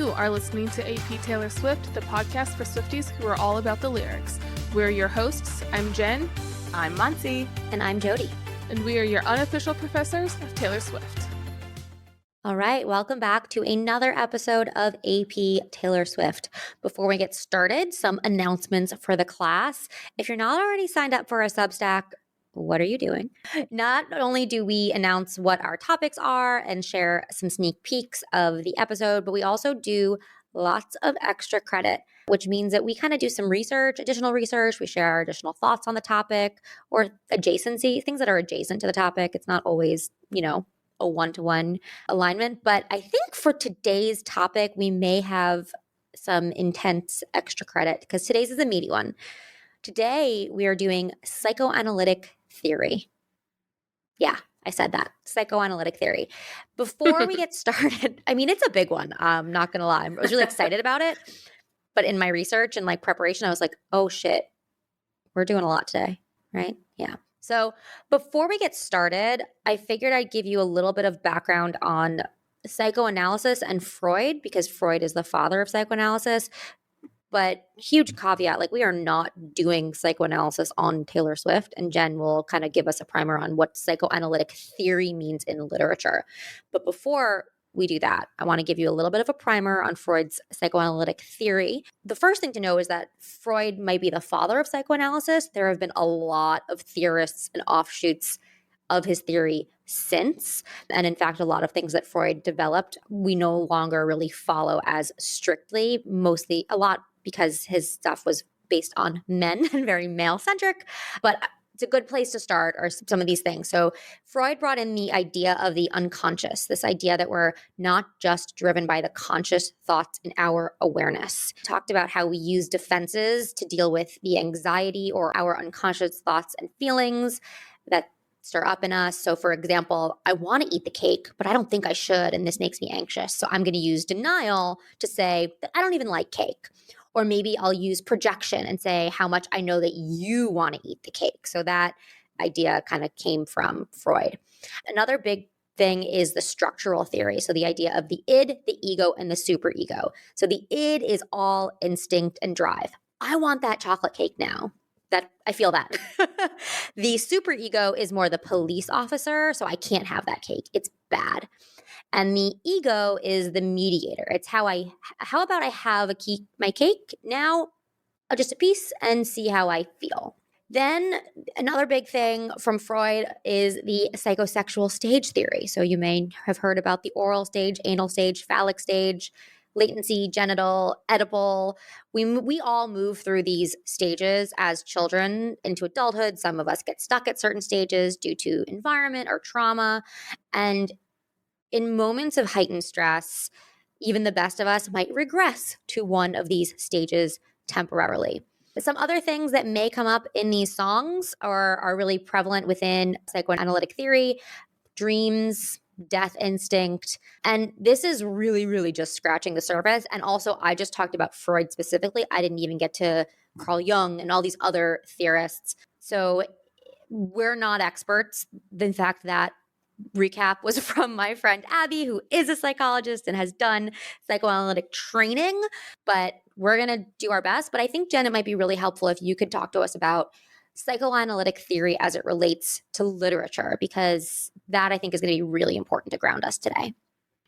You are listening to AP Taylor Swift, the podcast for Swifties who are all about the lyrics. We're your hosts. I'm Jen. I'm Muncie. And I'm Jody. And we are your unofficial professors of Taylor Swift. All right, welcome back to another episode of AP Taylor Swift. Before we get started, some announcements for the class. If you're not already signed up for a Substack, what are you doing? Not only do we announce what our topics are and share some sneak peeks of the episode, but we also do lots of extra credit, which means that we kind of do some research, additional research. We share our additional thoughts on the topic or adjacency, things that are adjacent to the topic. It's not always, a one-to-one alignment. But I think for today's topic, we may have some intense extra credit because today's is a meaty one. Today, we are doing psychoanalytic theory. Yeah, I said that. Psychoanalytic theory. Before we get started, it's a big one. I'm not going to lie. I was really excited about it. But in my research and preparation, I was like, oh shit, we're doing a lot today, right? Yeah. So before we get started, I figured I'd give you a little bit of background on psychoanalysis and Freud, because Freud is the father of psychoanalysis. But huge caveat, we are not doing psychoanalysis on Taylor Swift, and Jen will kind of give us a primer on what psychoanalytic theory means in literature. But before we do that, I want to give you a little bit of a primer on Freud's psychoanalytic theory. The first thing to know is that Freud might be the father of psychoanalysis. There have been a lot of theorists and offshoots of his theory since. And in fact, a lot of things that Freud developed, we no longer really follow as strictly, mostly a lot because his stuff was based on men and very male-centric. But it's a good place to start are some of these things. So Freud brought in the idea of the unconscious, this idea that we're not just driven by the conscious thoughts in our awareness. Talked about how we use defenses to deal with the anxiety or our unconscious thoughts and feelings that stir up in us. So for example, I want to eat the cake, but I don't think I should, and this makes me anxious. So I'm going to use denial to say that I don't even like cake. Or maybe I'll use projection and say how much I know that you want to eat the cake. So that idea kind of came from Freud. Another big thing is the structural theory. So the idea of the id, the ego, and the superego. So the id is all instinct and drive. I want that chocolate cake now. That I feel that. The superego is more the police officer. So I can't have that cake. It's bad. And the ego is the mediator. It's how about I have my cake now, just a piece, and see how I feel. Then another big thing from Freud is the psychosexual stage theory. So you may have heard about the oral stage, anal stage, phallic stage, latency, genital, edible. We all move through these stages as children into adulthood. Some of us get stuck at certain stages due to environment or trauma. And in moments of heightened stress, even the best of us might regress to one of these stages temporarily. Some other things that may come up in these songs are really prevalent within psychoanalytic theory: dreams, death instinct. And this is really, really just scratching the surface. And also, I just talked about Freud specifically. I didn't even get to Carl Jung and all these other theorists. So we're not experts. In fact, that recap was from my friend Abby, who is a psychologist and has done psychoanalytic training, but we're going to do our best. But I think, Jen, it might be really helpful if you could talk to us about psychoanalytic theory as it relates to literature, because that I think is going to be really important to ground us today.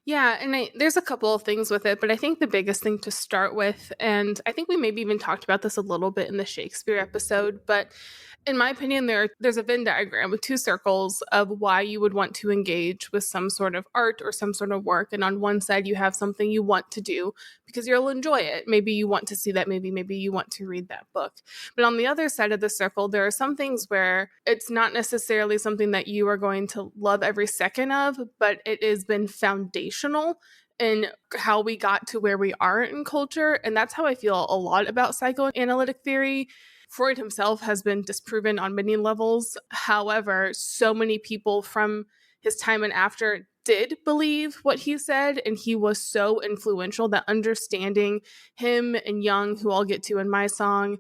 Yeah, and there's a couple of things with it, but I think the biggest thing to start with, and I think we maybe even talked about this a little bit in the Shakespeare episode, but in my opinion, there's a Venn diagram with two circles of why you would want to engage with some sort of art or some sort of work. And on one side, you have something you want to do because you'll enjoy it. Maybe you want to see that. Maybe you want to read that book. But on the other side of the circle, there are some things where it's not necessarily something that you are going to love every second of, but it has been foundational in how we got to where we are in culture. And that's how I feel a lot about psychoanalytic theory. Freud himself has been disproven on many levels. However, so many people from his time and after did believe what he said, and he was so influential that understanding him and Jung, who I'll get to in my song,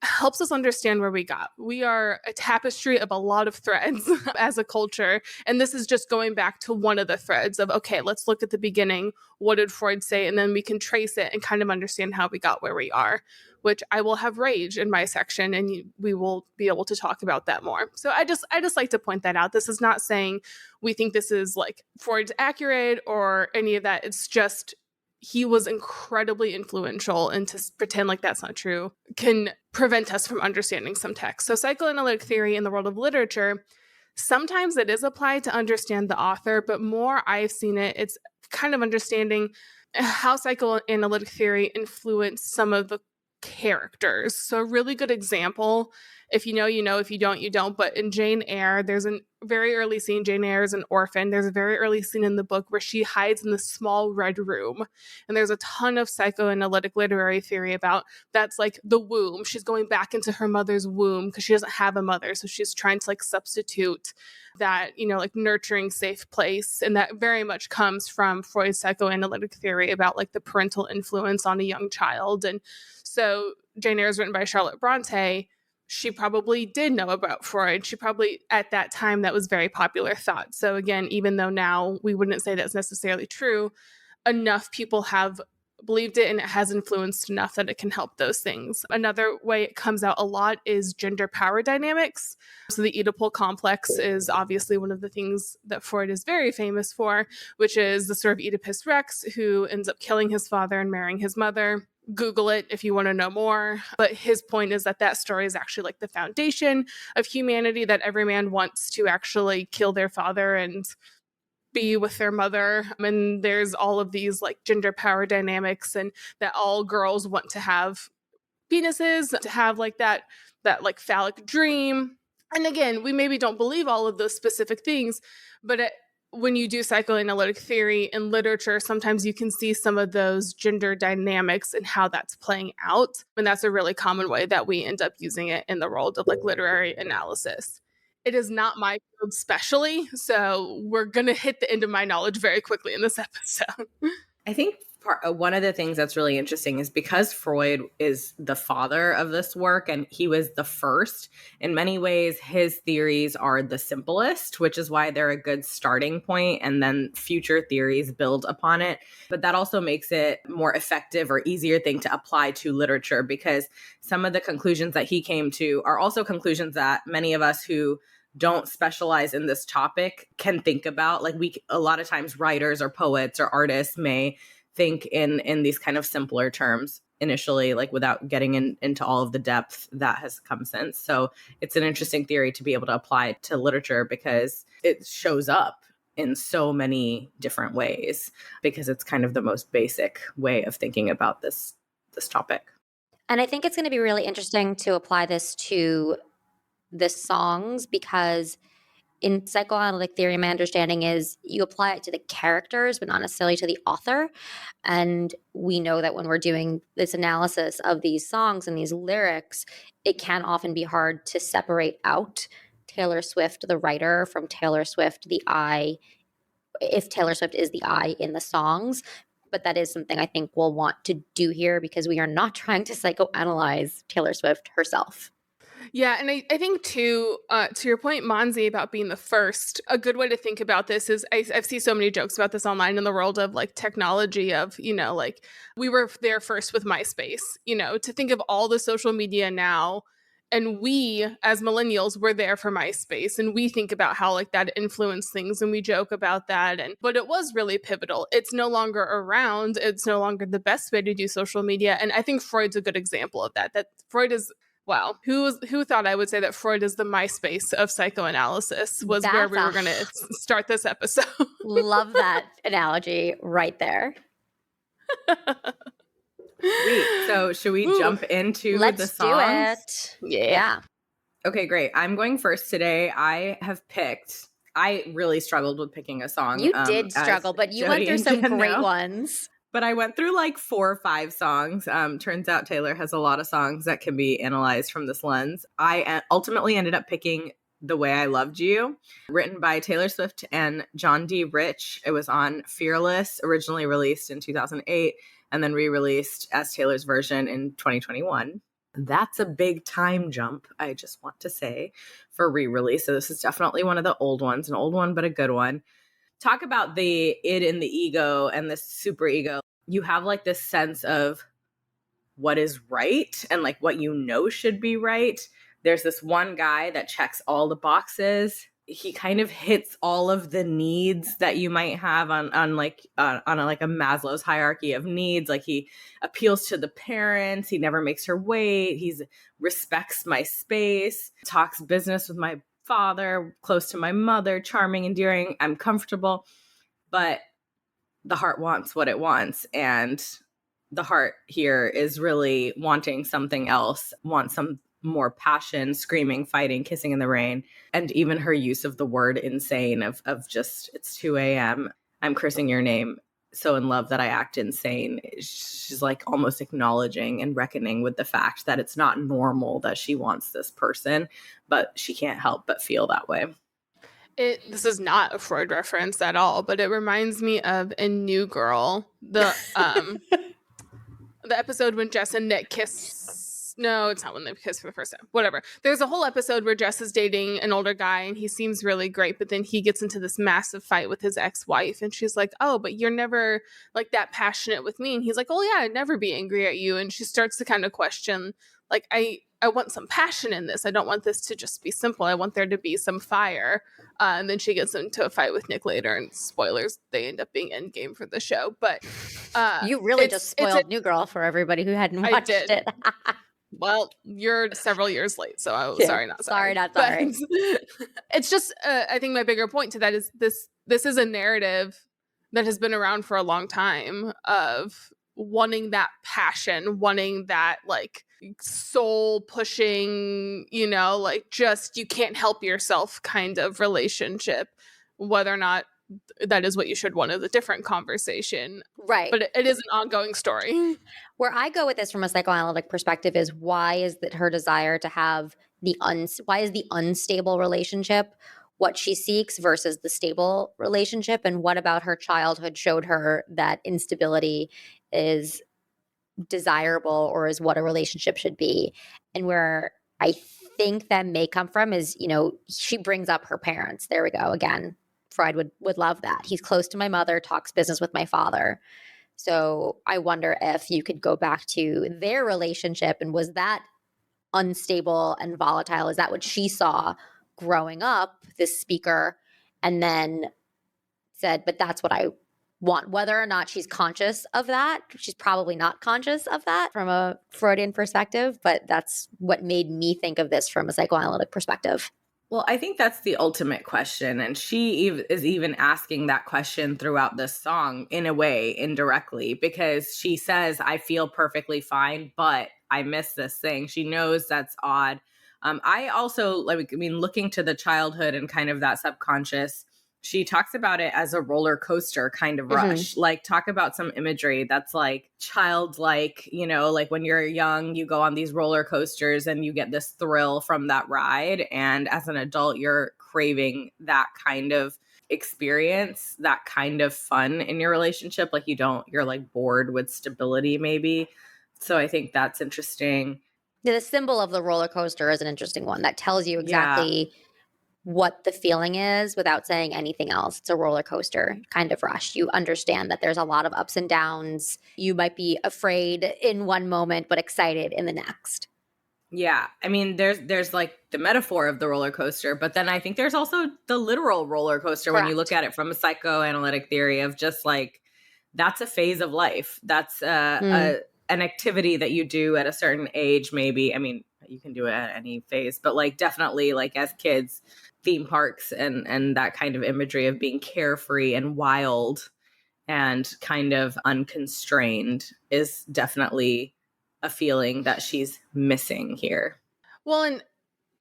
helps us understand where we got. We are a tapestry of a lot of threads as a culture. And this is just going back to one of the threads of, okay, let's look at the beginning. What did Freud say? And then we can trace it and kind of understand how we got where we are, which I will have rage in my section, and we will be able to talk about that more. So I just like to point that out. This is not saying we think this is like Freud's accurate or any of that. It's just he was incredibly influential, and to pretend like that's not true can prevent us from understanding some text. So psychoanalytic theory in the world of literature, sometimes it is applied to understand the author, but more I've seen it, it's kind of understanding how psychoanalytic theory influenced some of the characters. So a really good example, if you know, you know, if you don't, you don't. But in Jane Eyre, there's a very early scene. Jane Eyre is an orphan. There's a very early scene in the book where she hides in this small red room. And there's a ton of psychoanalytic literary theory about that's like the womb. She's going back into her mother's womb because she doesn't have a mother. So she's trying to like substitute that, you know, like nurturing safe place. And that very much comes from Freud's psychoanalytic theory about like the parental influence on a young child. And so Jane Eyre is written by Charlotte Bronte. She probably did know about Freud. She probably, at that time, that was very popular thought. So again, even though now we wouldn't say that's necessarily true, enough people have believed it and it has influenced enough that it can help those things. Another way it comes out a lot is gender power dynamics. So the Oedipal complex is obviously one of the things that Freud is very famous for, which is the sort of Oedipus Rex who ends up killing his father and marrying his mother. Google it if you want to know more. But his point is that that story is actually like the foundation of humanity, that every man wants to actually kill their father and be with their mother. And there's all of these like gender power dynamics, and that all girls want to have penises, to have like that like phallic dream. And again, we maybe don't believe all of those specific things, but when you do psychoanalytic theory in literature, sometimes you can see some of those gender dynamics and how that's playing out. And that's a really common way that we end up using it in the world of like literary analysis. It is not my field specially, so we're going to hit the end of my knowledge very quickly in this episode. I think one of the things that's really interesting is because Freud is the father of this work and he was the first, in many ways, his theories are the simplest, which is why they're a good starting point, and then future theories build upon it. But that also makes it more effective or easier thing to apply to literature, because some of the conclusions that he came to are also conclusions that many of us who don't specialize in this topic can think about. Like a lot of times writers or poets or artists may think in these kind of simpler terms initially, like without getting into all of the depth that has come since. So it's an interesting theory to be able to apply to literature because it shows up in so many different ways, because it's kind of the most basic way of thinking about this topic. And I think it's going to be really interesting to apply this to the songs, because in psychoanalytic theory, my understanding is you apply it to the characters, but not necessarily to the author. And we know that when we're doing this analysis of these songs and these lyrics, it can often be hard to separate out Taylor Swift, the writer, from Taylor Swift, the I, if Taylor Swift is the I in the songs. But that is something I think we'll want to do here, because we are not trying to psychoanalyze Taylor Swift herself. Yeah, and I think to your point, Monzi, about being the first, a good way to think about this is I've seen so many jokes about this online in the world of like technology of, you know, like we were there first with MySpace, you know, to think of all the social media now. And we, as millennials, were there for MySpace, and we think about how like that influenced things, and we joke about that. But it was really pivotal. It's no longer around. It's no longer the best way to do social media. And I think Freud's a good example of that. That Freud is, wow, who thought I would say that Freud is the MySpace of psychoanalysis was where we were going to start this episode. Love that analogy right there. Sweet. So should we jump into the songs? Let's do it. Yeah. Okay, great. I'm going first today. I really struggled with picking a song. You did struggle, but you went through some great ones. But I went through like 4 or 5 songs. Turns out Taylor has a lot of songs that can be analyzed from this lens. I ultimately ended up picking The Way I Loved You, written by Taylor Swift and John D. Rich. It was on Fearless, originally released in 2008, and then re-released as Taylor's version in 2021. That's a big time jump, I just want to say, for re-release. So this is definitely one of the old ones, an old one, but a good one. Talk about the id and the ego and the super ego. You have like this sense of what is right and like what you know should be right. There's this one guy that checks all the boxes. He kind of hits all of the needs that you might have on a Maslow's hierarchy of needs. Like he appeals to the parents. He never makes her wait. He respects my space, talks business with my father, close to my mother, charming, endearing. I'm comfortable, but the heart wants what it wants. And the heart here is really wanting something else, wants some more passion, screaming, fighting, kissing in the rain. And even her use of the word insane of just, it's 2 a.m. I'm cursing your name. So in love that I act insane. She's like almost acknowledging and reckoning with the fact that it's not normal that she wants this person, but she can't help but feel that way. This is not a Freud reference at all, but it reminds me of in New Girl, the episode when Jess and Nick kiss. No, it's not when they kiss for the first time. Whatever. There's a whole episode where Jess is dating an older guy and he seems really great, but then he gets into this massive fight with his ex-wife and she's like, oh, but you're never like that passionate with me. And he's like, oh yeah, I'd never be angry at you. And she starts to kind of question, like, I want some passion in this. I don't want this to just be simple. I want there to be some fire. And then she gets into a fight with Nick later, and spoilers, they end up being endgame for the show. But you really just spoiled New Girl for everybody who hadn't watched it. Well, you're several years late, so I was sorry, not sorry. Sorry, not sorry. It's just, I think my bigger point to that is this is a narrative that has been around for a long time of wanting that passion, wanting that like soul pushing, you know, like just you can't help yourself kind of relationship, whether or not that is what you should want is a different conversation. Right. But it is an ongoing story. Where I go with this from a psychoanalytic perspective is why is that her desire to have why is the unstable relationship what she seeks versus the stable relationship, and what about her childhood showed her that instability is desirable or is what a relationship should be. And where I think that may come from is, you know, she brings up her parents. There we go again. Freud would love that. He's close to my mother, talks business with my father. So I wonder if you could go back to their relationship, and was that unstable and volatile? Is that what she saw growing up, this speaker, and then said, but that's what I want, whether or not she's conscious of that. She's probably not conscious of that from a Freudian perspective, but that's what made me think of this from a psychoanalytic perspective. Well, I think that's the ultimate question. And she is even asking that question throughout this song in a way, indirectly, because she says, I feel perfectly fine, but I miss this thing. She knows that's odd. I also, looking to the childhood and kind of that subconscious, she talks about it as a roller coaster kind of rush. Mm-hmm. Like, talk about some imagery that's like childlike, you know, like when you're young, you go on these roller coasters and you get this thrill from that ride. And as an adult, you're craving that kind of experience, that kind of fun in your relationship. Like you're like bored with stability maybe. So I think that's interesting. The symbol of the roller coaster is an interesting one that tells you exactly what the feeling is without saying anything else. It's a roller coaster kind of rush. You understand that there's a lot of ups and downs. You might be afraid in one moment, but excited in the next. Yeah. I mean, there's like the metaphor of the roller coaster, but then I think there's also the literal roller coaster. Correct. When you look at it from a psychoanalytic theory of just like, that's a phase of life. That's an activity that you do at a certain age, maybe. I mean, you can do it at any phase, but like definitely like as kids, theme parks and that kind of imagery of being carefree and wild and kind of unconstrained is definitely a feeling that she's missing here. Well, and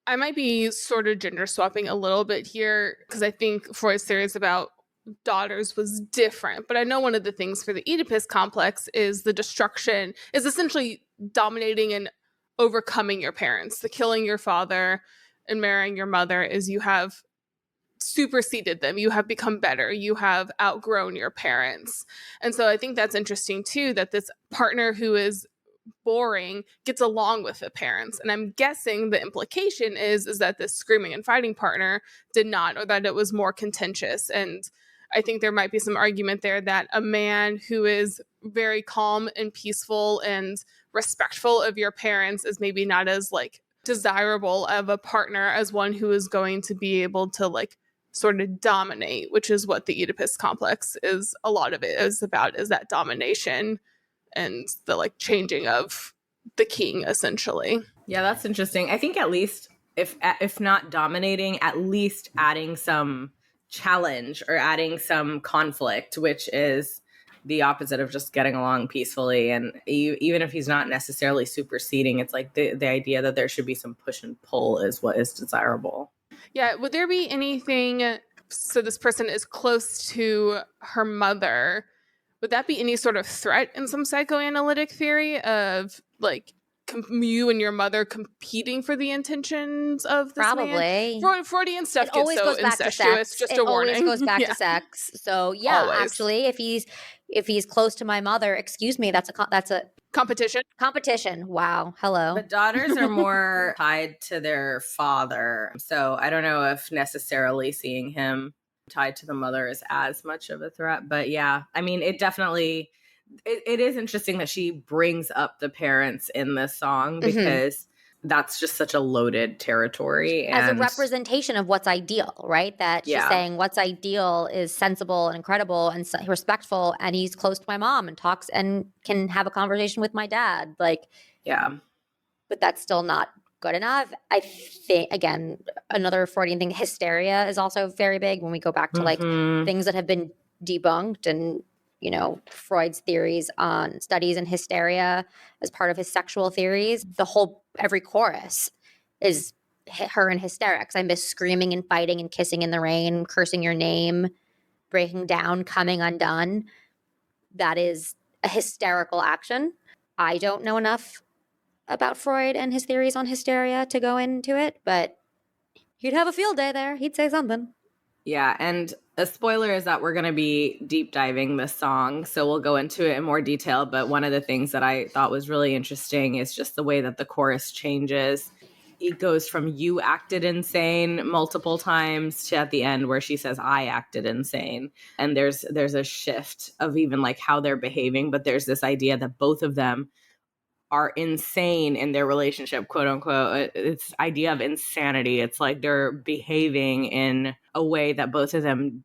I might be sort of gender swapping a little bit here because I think Freud's theories about daughters was different. But I know one of the things for the Oedipus complex is the destruction is essentially dominating and overcoming your parents. The killing your father and marrying your mother is you have superseded them. You have become better. You have outgrown your parents. And so I think that's interesting too, that this partner who is boring gets along with the parents. And I'm guessing the implication is that this screaming and fighting partner did not, or that it was more contentious. And I think there might be some argument there that a man who is very calm and peaceful and respectful of your parents is maybe not as like desirable of a partner as one who is going to be able to like sort of dominate, which is what the Oedipus complex is. A lot of it is about, is that domination and the like changing of the king, essentially. Yeah, that's interesting. I think at least if not dominating, at least adding some challenge or adding some conflict, which is the opposite of just getting along peacefully. And even if he's not necessarily superseding, it's like the idea that there should be some push and pull is what is desirable. Yeah. Would there be anything, so this person is close to her mother, would that be any sort of threat in some psychoanalytic theory of like you and your mother competing for the intentions of this Probably. man? Freudian stuff It gets always so goes back to incestuous. sex. Just It a warning. always goes back Yeah. to sex. So yeah, Always. actually, if he's close to my mother, excuse me, that's a Competition. competition. Wow. Hello. The daughters are more tied to their father. So I don't know if necessarily seeing him tied to the mother is as much of a threat. But yeah, I mean, it definitely, it is interesting that she brings up the parents in this song because that's just such a loaded territory. As a And representation of what's ideal, right? That she's saying what's ideal is sensible and incredible and respectful, and he's close to my mom and talks and can have a conversation with my dad. Like, yeah. But that's still not good enough. I think, again, another Freudian thing, hysteria is also very big when we go back to like things that have been debunked and, you know, Freud's theories on studies in hysteria as part of his sexual theories. Every chorus is her in hysterics. I miss screaming and fighting and kissing in the rain, cursing your name, breaking down, coming undone. That is a hysterical action. I don't know enough about Freud and his theories on hysteria to go into it, but he'd have a field day there. He'd say something. Yeah, and a spoiler is that we're going to be deep diving this song, so we'll go into it in more detail. But one of the things that I thought was really interesting is just the way that the chorus changes. It goes from "you acted insane" multiple times to at the end where she says "I acted insane," and there's a shift of even like how they're behaving. But there's this idea that both of them are insane in their relationship, quote unquote. It's idea of insanity. It's like they're behaving in a way that both of them,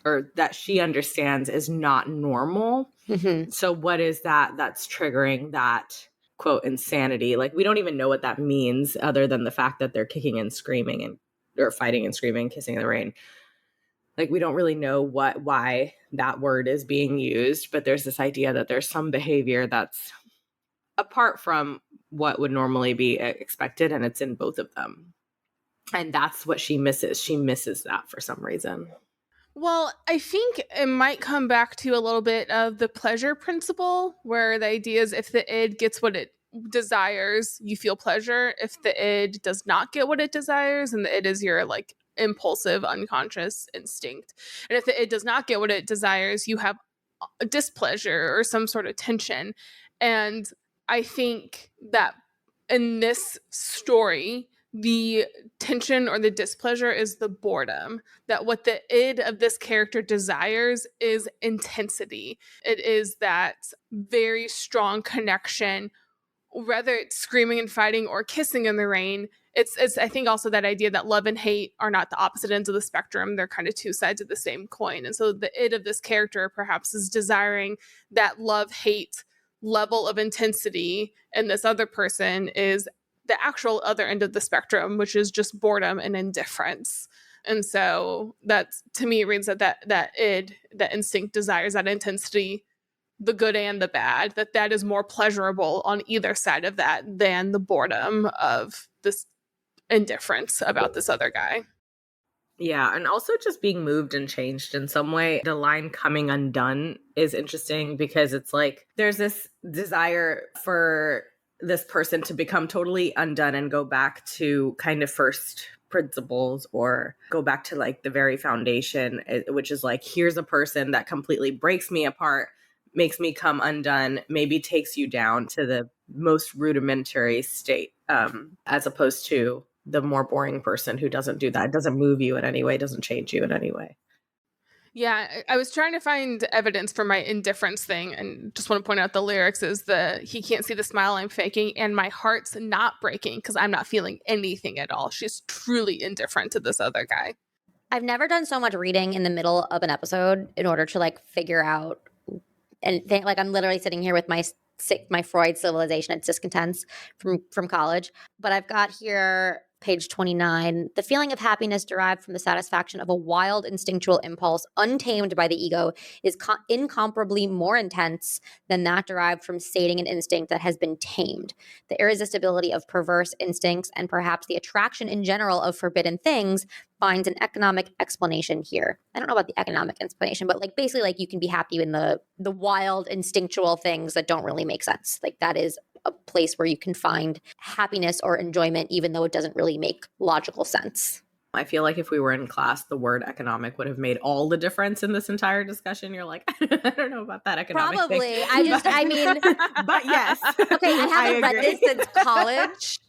or that she understands, is not normal. So what is that that's triggering that, quote, insanity? Like, we don't even know what that means other than the fact that they're kicking and screaming and or fighting and screaming, kissing in the rain. Like, we don't really know why that word is being used, but there's this idea that there's some behavior that's apart from what would normally be expected, and it's in both of them. And that's what she misses. She misses that for some reason. Well, I think it might come back to a little bit of the pleasure principle, where the idea is if the id gets what it desires, you feel pleasure. If the id does not get what it desires, and the id is your like impulsive, unconscious instinct. And if the id does not get what it desires, you have a displeasure or some sort of tension. And I think that in this story, the tension or the displeasure is the boredom. That what the id of this character desires is intensity. It is that very strong connection, whether it's screaming and fighting or kissing in the rain. It's I think also that idea that love and hate are not the opposite ends of the spectrum. They're kind of two sides of the same coin. And so the id of this character perhaps is desiring that love-hate level of intensity, and this other person is the actual other end of the spectrum, which is just boredom and indifference. And so that's, to me, it reads that id, that instinct, desires that intensity, the good and the bad, that is more pleasurable on either side of that than the boredom of this indifference about this other guy. Yeah, and also just being moved and changed in some way. The line "coming undone" is interesting because it's like there's this desire for this person to become totally undone and go back to kind of first principles, or go back to like the very foundation, which is like, here's a person that completely breaks me apart, makes me come undone maybe takes you down to the most rudimentary state, as opposed to the more boring person who doesn't do that. It doesn't move you in any way, doesn't change you in any way. Yeah, I was trying to find evidence for my indifference thing, and just want to point out the lyrics is he can't see the smile I'm faking, and my heart's not breaking because I'm not feeling anything at all. She's truly indifferent to this other guy. I've never done so much reading in the middle of an episode in order to like figure out and think, like I'm literally sitting here with my Freud Civilization and Discontents from college. But I've got here page 29, the feeling of happiness derived from the satisfaction of a wild instinctual impulse untamed by the ego is incomparably more intense than that derived from sating an instinct that has been tamed. The irresistibility of perverse instincts and perhaps the attraction in general of forbidden things finds an economic explanation here. I don't know about the economic explanation, but like basically like you can be happy in the wild instinctual things that don't really make sense. Like that is a place where you can find happiness or enjoyment, even though it doesn't really make logical sense. I feel like if we were in class, the word economic would have made all the difference in this entire discussion. You're like, I don't know about that economic Probably. thing. I mean. But yes. Okay, I haven't read this since college.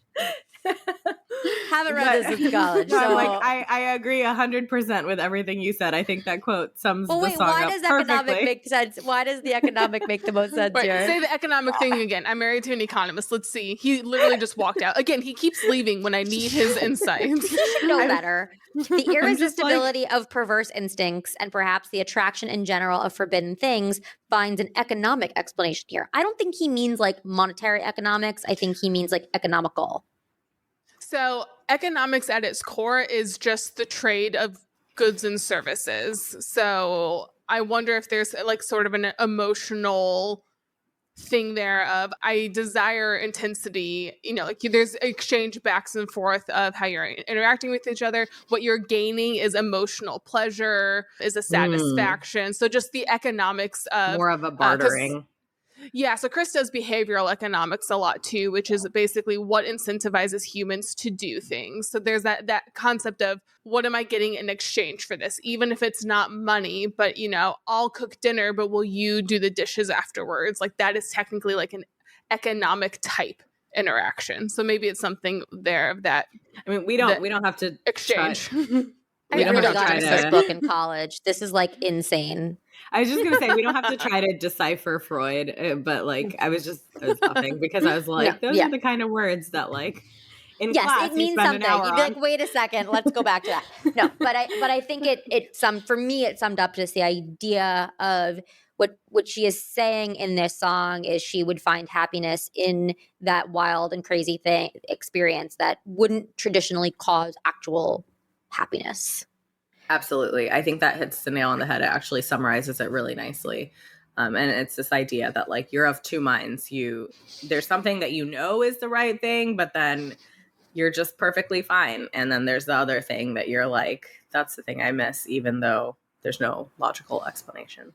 Haven't read this since college. No, so. I agree 100% with everything you said. I think that quote sums the song up why does economic perfectly. make sense? Why does the economic make the most sense Right, here? say the economic thing again. I'm married to an economist. Let's see. He literally just walked out. Again, he keeps leaving when I need his insights. You should know better. The irresistibility of perverse instincts and perhaps the attraction in general of forbidden things finds an economic explanation here. I don't think he means like monetary economics. I think he means like economical. So economics at its core is just the trade of goods and services. So I wonder if there's like sort of an emotional thing there of I desire intensity, like there's exchange backs and forth of how you're interacting with each other. What you're gaining is emotional pleasure, is a satisfaction. So just the economics of more of a bartering. Yeah, so Chris does behavioral economics a lot too, which is basically what incentivizes humans to do things. So there's that concept of what am I getting in exchange for this? Even if it's not money, but I'll cook dinner, but will you do the dishes afterwards? Like that is technically like an economic type interaction. So maybe it's something there of that. I mean, we don't have to exchange. I really got this book in college. This is like insane. I was just going to say, we don't have to try to decipher Freud, but like, I was laughing because I was like, those are the kind of words that like, in class, it means something. You'd be like, wait a second, let's go back to that. No, but I think it summed up just the idea of what she is saying in this song is she would find happiness in that wild and crazy experience that wouldn't traditionally cause actual happiness. Absolutely. I think that hits the nail on the head. It actually summarizes it really nicely. And it's this idea that like you're of two minds. There's something that is the right thing, but then you're just perfectly fine. And then there's the other thing that you're like, that's the thing I miss, even though there's no logical explanation.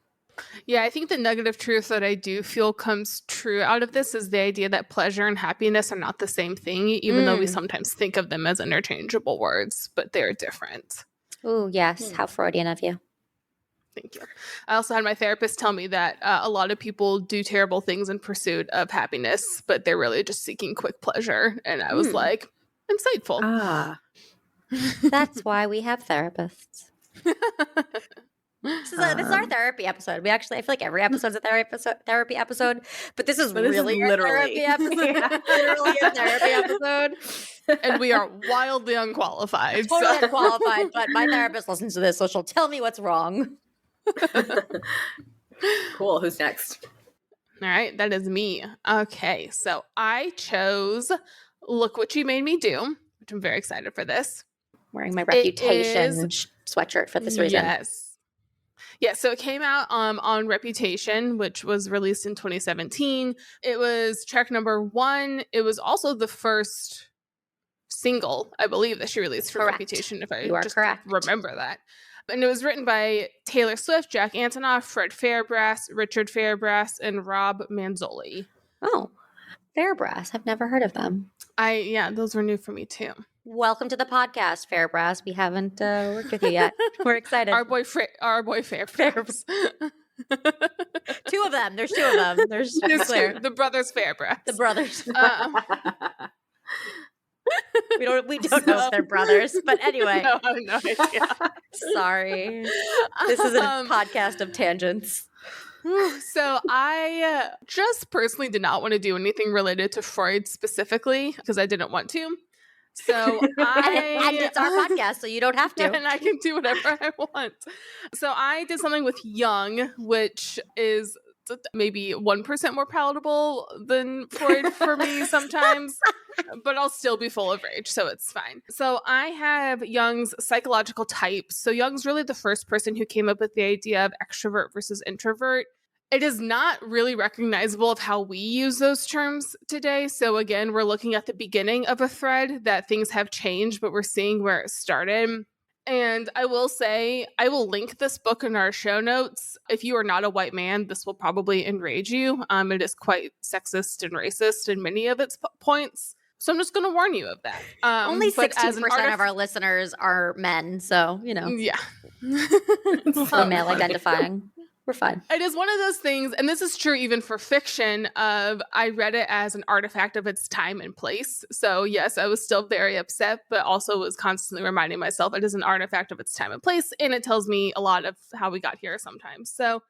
Yeah, I think the nugget of truth that I do feel comes true out of this is the idea that pleasure and happiness are not the same thing, even though we sometimes think of them as interchangeable words, but they're different. Oh, yes. How Freudian of you. Thank you. I also had my therapist tell me that a lot of people do terrible things in pursuit of happiness, but they're really just seeking quick pleasure. And I was like, insightful. That's why we have therapists. This is our therapy episode. I feel like every episode's a therapy episode, but this is really a therapy episode. Literally a therapy episode. And we are wildly unqualified. Totally unqualified, but my therapist listens to this, so she'll tell me what's wrong. Cool. Who's next? All right. That is me. Okay. So I chose Look What You Made Me Do, which I'm very excited for this. Wearing my Reputation sweatshirt for this reason. Yes. Yeah, so it came out on Reputation, which was released in 2017. It was track number 1. It was also the first single, I believe, that she released for Reputation, if I just remember that. And it was written by Taylor Swift, Jack Antonoff, Fred Fairbrass, Richard Fairbrass, and Rob Manzoli. Oh, Fairbrass. I've never heard of them. Those were new for me too. Welcome to the podcast, Fairbrass. We haven't worked with you yet. We're excited. Our boy Fairbrass. two of them. There's two of them. There's clear. The brothers Fairbrass. The brothers. We don't know if they're brothers, but anyway. No, I have no idea. Sorry. This is a podcast of tangents. So I just personally did not want to do anything related to Freud specifically because I didn't want to. So and it's our podcast, so you don't have to. And I can do whatever I want. So I did something with Jung, which is maybe 1% more palatable than Freud for me sometimes, but I'll still be full of rage, so it's fine. So I have Jung's psychological types. So Jung's really the first person who came up with the idea of extrovert versus introvert. It is not really recognizable of how we use those terms today. So again, we're looking at the beginning of a thread that things have changed, but we're seeing where it started. And I will say, I will link this book in our show notes. If you are not a white man, this will probably enrage you. It is quite sexist and racist in many of its points. So I'm just going to warn you of that. Only 16% of our listeners are men. So, Yeah. We're male identifying. We're fine. It is one of those things, and this is true even for fiction, of I read it as an artifact of its time and place. So yes, I was still very upset, but also was constantly reminding myself it is an artifact of its time and place, and it tells me a lot of how we got here sometimes. So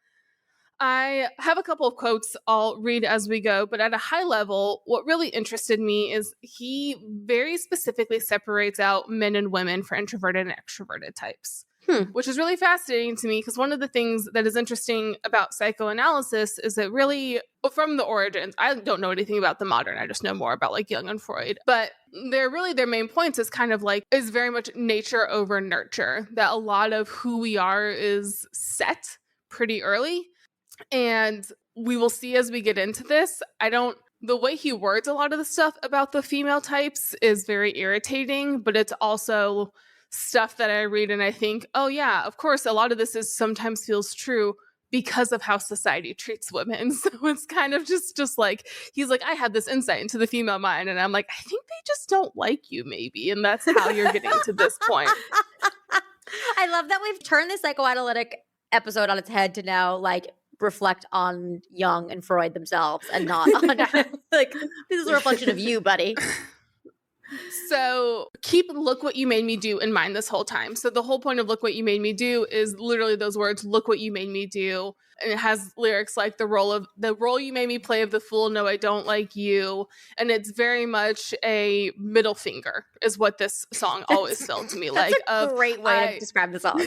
I have a couple of quotes I'll read as we go, but at a high level, what really interested me is he very specifically separates out men and women for introverted and extroverted types. Which is really fascinating to me because one of the things that is interesting about psychoanalysis is that really, from the origins, I don't know anything about the modern, I just know more about like Jung and Freud, but their main points is kind of like, is very much nature over nurture, that a lot of who we are is set pretty early. And we will see as we get into this, the way he words a lot of the stuff about the female types is very irritating, but it's also stuff that I read and I think, oh yeah, of course, a lot of this sometimes feels true because of how society treats women. So it's kind of just like, he's like, I have this insight into the female mind. And I'm like, I think they just don't like you maybe. And that's how you're getting to this point. I love that we've turned the psychoanalytic episode on its head to now like reflect on Jung and Freud themselves and not on like, this is a reflection of you, buddy. So keep Look What You Made Me Do in mind this whole time. So the whole point of Look What You Made Me Do is literally those words, look what you made me do. And it has lyrics like the role you made me play of the fool, no, I don't like you. And it's very much a middle finger is what this song always felt to me like. That's a great way to describe the song.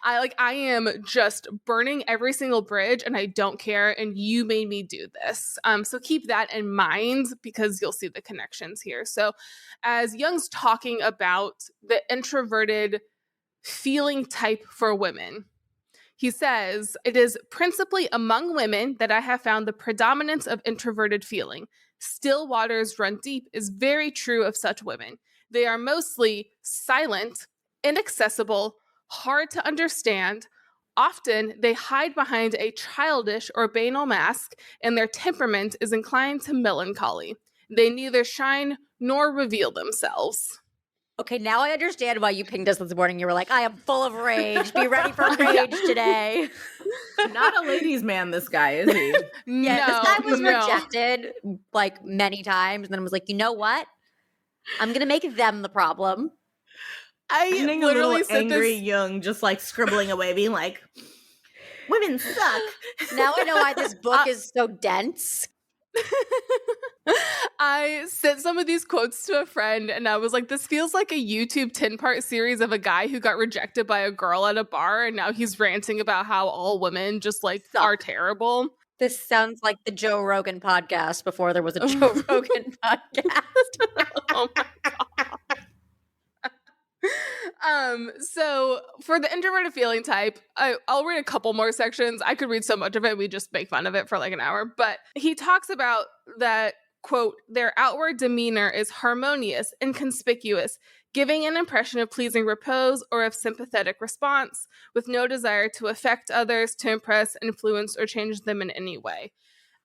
I am just burning every single bridge and I don't care. And you made me do this. So keep that in mind because you'll see the connections here. So as Jung's talking about the introverted feeling type for women, he says, it is principally among women that I have found the predominance of introverted feeling. Still waters run deep is very true of such women. They are mostly silent, inaccessible, hard to understand. Often they hide behind a childish or banal mask, and their temperament is inclined to melancholy. They neither shine nor reveal themselves. Okay, now I understand why you pinged us this morning. You were like, I am full of rage. Be ready for rage today. Not a ladies' man, this guy, is he? This guy was rejected like many times, and then was like, you know what? I'm going to make them the problem. I literally angry Jung just like scribbling away, being like, women suck. Now I know why this book is so dense. I sent some of these quotes to a friend and I was like, this feels like a YouTube 10-part series of a guy who got rejected by a girl at a bar and now he's ranting about how all women just like are terrible. This sounds like the Joe Rogan podcast before there was a Joe Rogan podcast. Oh my God. So for the introverted feeling type, I'll read a couple more sections. I could read so much of it. We just make fun of it for like an hour. But he talks about that, quote, their outward demeanor is harmonious and conspicuous, giving an impression of pleasing repose or of sympathetic response, with no desire to affect others, to impress, influence, or change them in any way.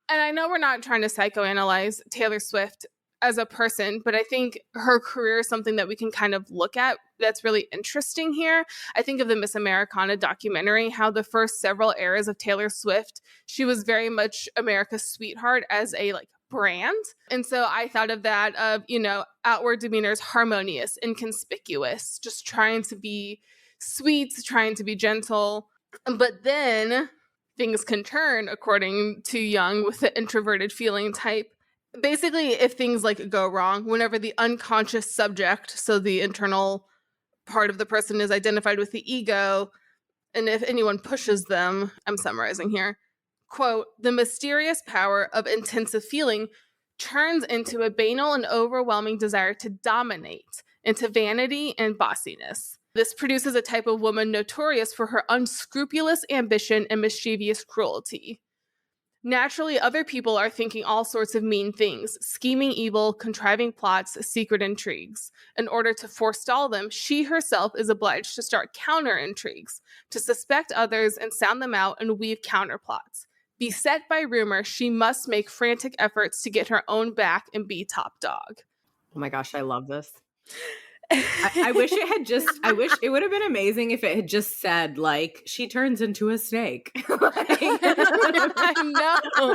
And I know we're not trying to psychoanalyze Taylor Swift as a person, but I think her career is something that we can kind of look at that's really interesting here. I think of the Miss Americana documentary, how the first several eras of Taylor Swift, she was very much America's sweetheart as a like brand. And so I thought of that of, you know, outward demeanor is harmonious, inconspicuous, just trying to be sweet, trying to be gentle. But then things can turn, according to Jung, with the introverted feeling type. Basically, if things like go wrong, whenever the unconscious subject, so the internal part of the person, is identified with the ego, and if anyone pushes them, I'm summarizing here, quote, the mysterious power of intensive feeling turns into a banal and overwhelming desire to dominate, into vanity and bossiness. This produces a type of woman notorious for her unscrupulous ambition and mischievous cruelty. Naturally, other people are thinking all sorts of mean things, scheming evil, contriving plots, secret intrigues. In order to forestall them, she herself is obliged to start counter intrigues, to suspect others and sound them out and weave counterplots. Beset by rumor, she must make frantic efforts to get her own back and be top dog. Oh my gosh, I love this. I wish it had just, I wish it would have been amazing if it had just said, like, she turns into a snake. I know.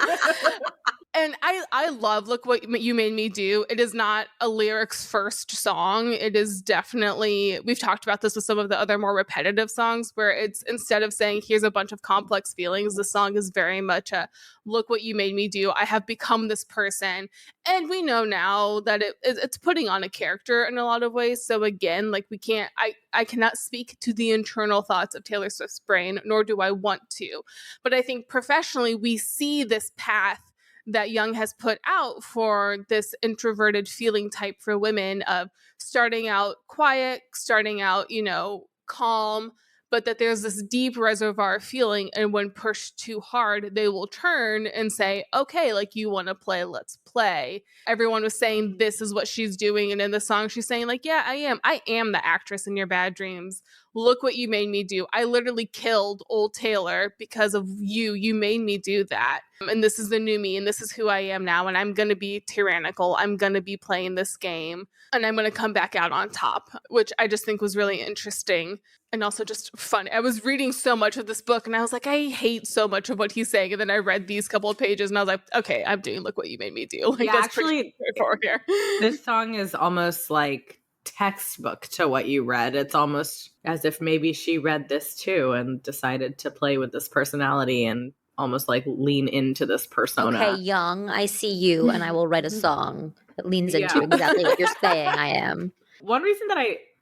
And I love Look What You Made Me Do. It is not a lyrics first song. It is definitely, we've talked about this with some of the other more repetitive songs, where it's, instead of saying, here's a bunch of complex feelings, the song is very much a, look what you made me do. I have become this person. And we know now that it's putting on a character in a lot of ways. So again, like we can't, I cannot speak to the internal thoughts of Taylor Swift's brain, nor do I want to. But I think professionally, we see this path that Jung has put out for this introverted feeling type for women of starting out quiet, starting out, you know, calm, but that there's this deep reservoir of feeling, and when pushed too hard, they will turn and say, okay, like, you want to play, let's play. Everyone was saying this is what she's doing, and in the song she's saying, like, yeah, I am the actress in your bad dreams. Look what you made me do. I literally killed old Taylor because of you. You made me do that. And this is the new me, and this is who I am now, and I'm going to be tyrannical. I'm going to be playing this game, and I'm going to come back out on top, which I just think was really interesting and also just fun. I was reading so much of this book, and I was like, I hate so much of what he's saying, and then I read these couple of pages, and I was like, okay, I'm doing Look What You Made Me Do. Like, yeah, that's actually, pretty straightforward here. This song is almost like textbook to what you read. It's almost as if maybe she read this too and decided to play with this personality and almost like lean into this persona. Okay, Jung, I see you, and I will write a song that leans into exactly what you're saying I am. One reason that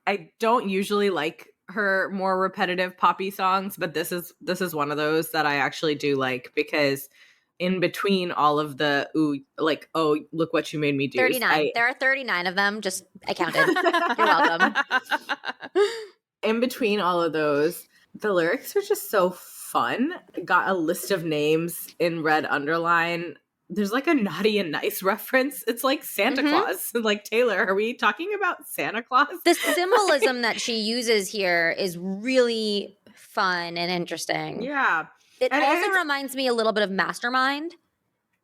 I don't usually like her more repetitive poppy songs, but this is one of those that I actually do like, because in between all of the like, oh, look what you made me do. 39. There are 39 of them. Just I counted. You're welcome. In between all of those, the lyrics are just so fun. Got a list of names in red underline. There's like a naughty and nice reference. It's like Santa Claus. Like, Taylor, are we talking about Santa Claus? The symbolism that she uses here is really fun and interesting. Yeah. It also reminds me a little bit of Mastermind,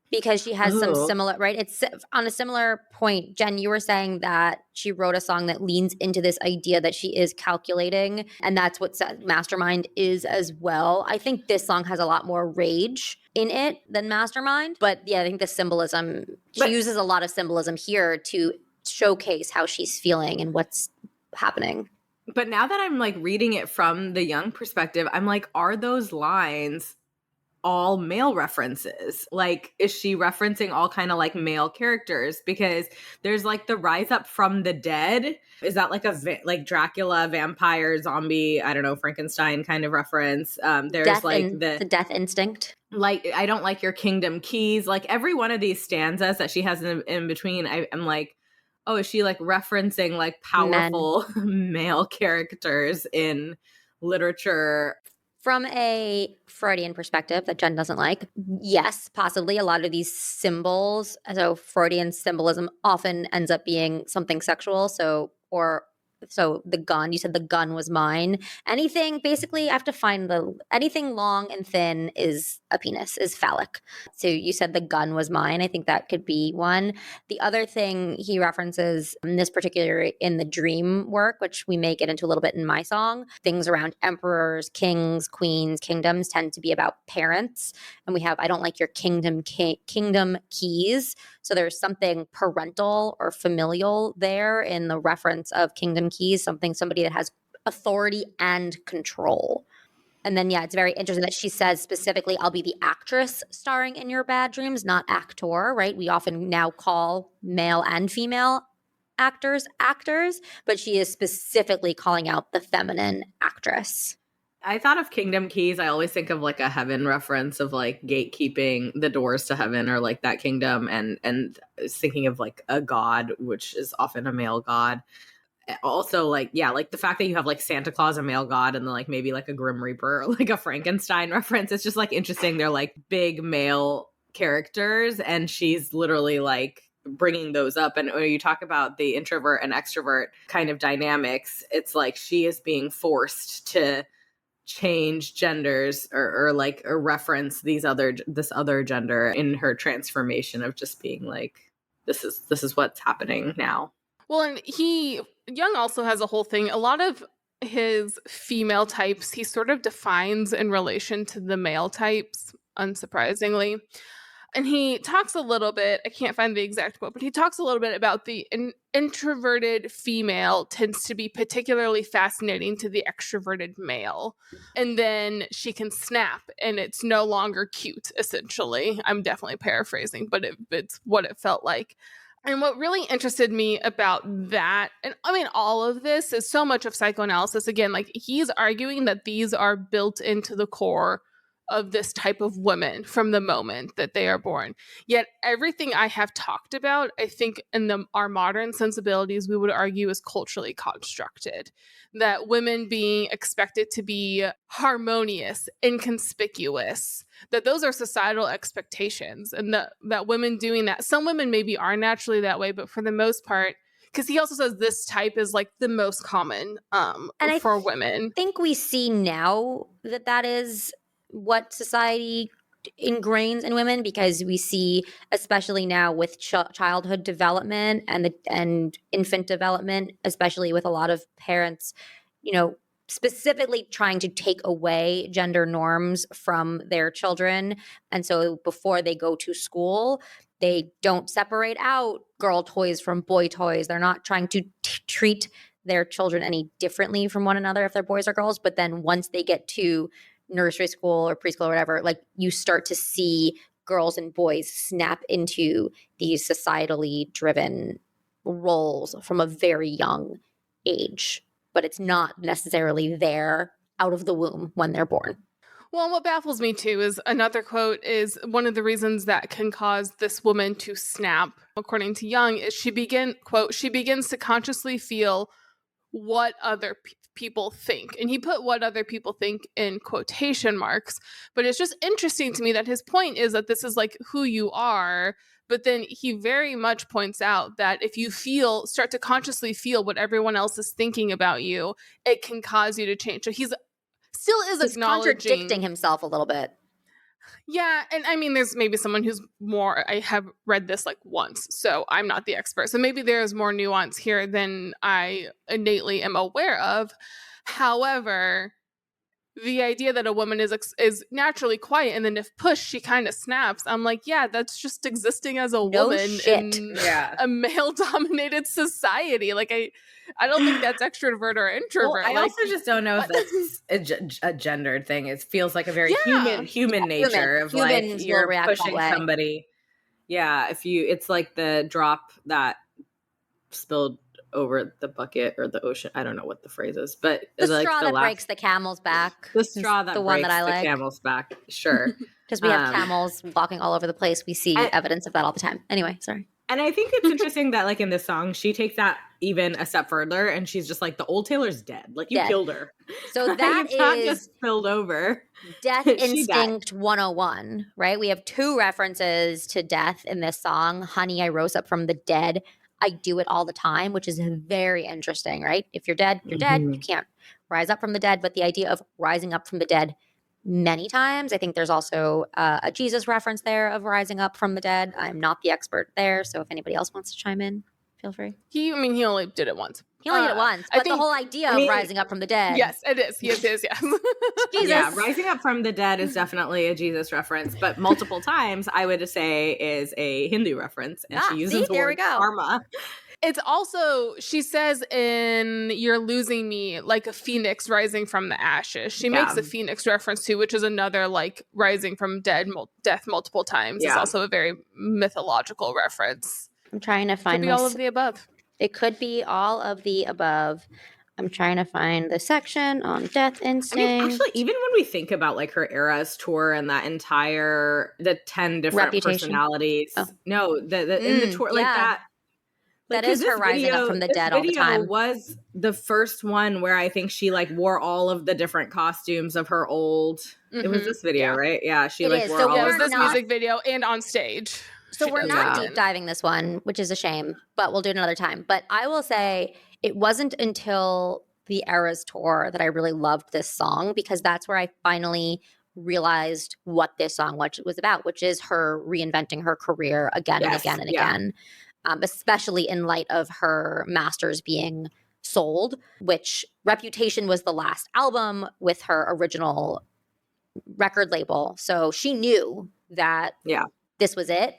because she has some similar, right? It's on a similar point. Jen, you were saying that she wrote a song that leans into this idea that she is calculating, and that's what Mastermind is as well. I think this song has a lot more rage in it than Mastermind. But yeah, I think the symbolism, she uses a lot of symbolism here to showcase how she's feeling and what's happening. But now that I'm like reading it from the Jung perspective, I'm like, are those lines all male references? Like, is she referencing all kind of like male characters? Because there's like the rise up from the dead. Is that like like Dracula, vampire, zombie, I don't know, Frankenstein kind of reference? There's the death instinct. Like, I don't like your kingdom keys. Like, every one of these stanzas that she has in between, I'm like, oh, is she like referencing like powerful male characters in literature? From a Freudian perspective that Jen doesn't like, yes, possibly a lot of these symbols. So Freudian symbolism often ends up being something sexual, or So the gun, you said the gun was mine. Anything, basically, I have to find anything long and thin is a penis, is phallic. So you said the gun was mine. I think that could be one. The other thing he references in this particular, in the dream work, which we may get into a little bit in my song, things around emperors, kings, queens, kingdoms tend to be about parents. And we have, I don't like your kingdom keys. So there's something parental or familial there in the reference of kingdom keys, somebody that has authority and control. And then, yeah, it's very interesting that she says specifically, I'll be the actress starring in your bad dreams, not actor, right? We often now call male and female actors, but she is specifically calling out the feminine actress. I thought of Kingdom Keys. I always think of like a heaven reference of like gatekeeping the doors to heaven or like that kingdom. And I was thinking of like a god, which is often a male god. Also, like, yeah, like the fact that you have like Santa Claus, a male god, and then like maybe like a Grim Reaper or like a Frankenstein reference. It's just like interesting. They're like big male characters, and she's literally like bringing those up. And when you talk about the introvert and extrovert kind of dynamics, it's like she is being forced to change genders or reference this other gender in her transformation of just being like, this is what's happening now. Well, and Jung also has a whole thing. A lot of his female types he sort of defines in relation to the male types, unsurprisingly. And he talks a little bit, I can't find the exact quote, but he talks a little bit about the introverted female tends to be particularly fascinating to the extroverted male. And then she can snap and it's no longer cute, essentially. I'm definitely paraphrasing, but it's what it felt like. And what really interested me about that, and I mean, all of this is so much of psychoanalysis. Again, like he's arguing that these are built into the core of this type of woman from the moment that they are born. Yet everything I have talked about, I think in our modern sensibilities, we would argue is culturally constructed. That women being expected to be harmonious, inconspicuous, that those are societal expectations, and that women doing that, some women maybe are naturally that way, but for the most part, because he also says this type is like the most common for women. I think we see now that is what society ingrains in women, because we see, especially now with childhood development and infant development, especially with a lot of parents, specifically trying to take away gender norms from their children. And so before they go to school, they don't separate out girl toys from boy toys. They're not trying to treat their children any differently from one another if they're boys or girls. But then once they get to nursery school or preschool or whatever, like you start to see girls and boys snap into these societally driven roles from a very young age, but it's not necessarily there out of the womb when they're born. Well, what baffles me too is another quote is one of the reasons that can cause this woman to snap, according to Jung, is she begins to consciously feel what other people think. And he put what other people think in quotation marks. But it's just interesting to me that his point is that this is like who you are. But then he very much points out that if you start to consciously feel what everyone else is thinking about you, it can cause you to change. So he's contradicting himself a little bit. Yeah, and I mean, there's maybe someone who's more, I have read this like once, so I'm not the expert. So maybe there's more nuance here than I innately am aware of. However, the idea that a woman is naturally quiet and then if pushed, she kind of snaps. I'm like, yeah, that's just existing as a woman in a male-dominated society. Like, I don't think that's extrovert or introvert. Well, I also just don't know if that's a gendered thing. It feels like a very human nature of like you're pushing somebody. Yeah, it's like the drop that spilled over the bucket or the ocean. I don't know what the phrase is, but the straw that breaks the camel's back. The straw that the breaks one that I like. The camel's back. Sure. Because we have camels walking all over the place. We see evidence of that all the time. Anyway, sorry. And I think it's interesting that like in this song, she takes that even a step further and she's just like, the old Taylor's dead. Like you killed her. So that is not just spilled over. Death Instinct 101, right? We have two references to death in this song. Honey, I rose up from the dead. I do it all the time, which is very interesting, right? If you're dead, you're dead. You can't rise up from the dead. But the idea of rising up from the dead many times, I think there's also a Jesus reference there of rising up from the dead. I'm not the expert there, so if anybody else wants to chime in, feel free. He only did it once. He only did it once, but the whole idea of rising up from the dead. Yes, it is. Yes, yes. Jesus. Yeah, rising up from the dead is definitely a Jesus reference, but multiple times I would say is a Hindu reference, and she uses the word karma. It's also, she says in You're Losing Me, like a phoenix rising from the ashes. She makes a phoenix reference too, which is another like rising from death multiple times. It's also a very mythological reference. I'm trying to find Could be all of the above. It could be all of the above. I'm trying to find the section on Death Instinct. I mean, actually, even when we think about like her Eras tour and that the 10 different personalities. Oh. No, in the tour, like that. Like, that is her rising up from the dead all the time. Was the first one where I think she like wore all of the different costumes of her old. It was this video, right? Yeah, she wore all. It was this music video and on stage. So we're not deep diving this one, which is a shame, but we'll do it another time. But I will say it wasn't until the Eras tour that I really loved this song, because that's where I finally realized what this song was about, which is her reinventing her career again and again and again, especially in light of her masters being sold, which Reputation was the last album with her original record label. So she knew that this was it,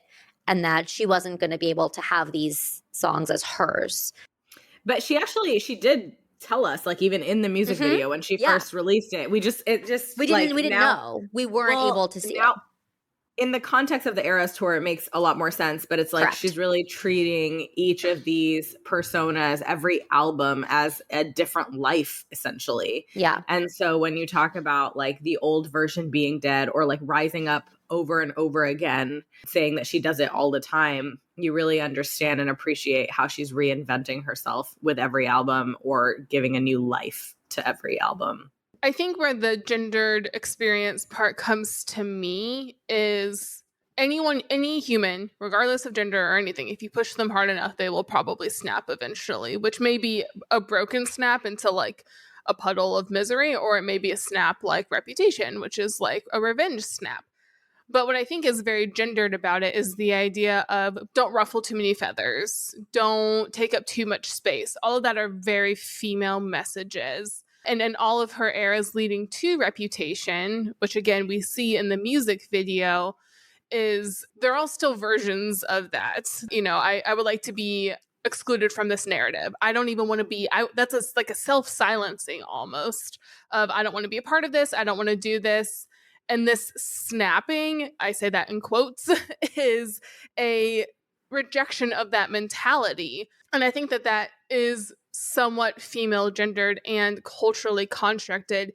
and that she wasn't going to be able to have these songs as hers. But she did tell us, like, even in the music video when she first released it, we didn't know. We weren't able to see it. In the context of the Eras tour, it makes a lot more sense, but it's like she's really treating each of these personas, every album, as a different life, essentially. Yeah. And so when you talk about like the old version being dead, or like rising up over and over again, saying that she does it all the time, you really understand and appreciate how she's reinventing herself with every album, or giving a new life to every album. I think where the gendered experience part comes to me is any human, regardless of gender or anything, if you push them hard enough, they will probably snap eventually, which may be a broken snap into like a puddle of misery, or it may be a snap like Reputation, which is like a revenge snap. But what I think is very gendered about it is the idea of don't ruffle too many feathers, don't take up too much space. All of that are very female messages. And in all of her eras leading to Reputation, which again we see in the music video, is they're all still versions of that. You know, I would like to be excluded from this narrative. I don't even want to be, that's like a self-silencing almost of I don't want to be a part of this. I don't want to do this. And this snapping, I say that in quotes, is a rejection of that mentality. And I think that is somewhat female gendered and culturally constructed.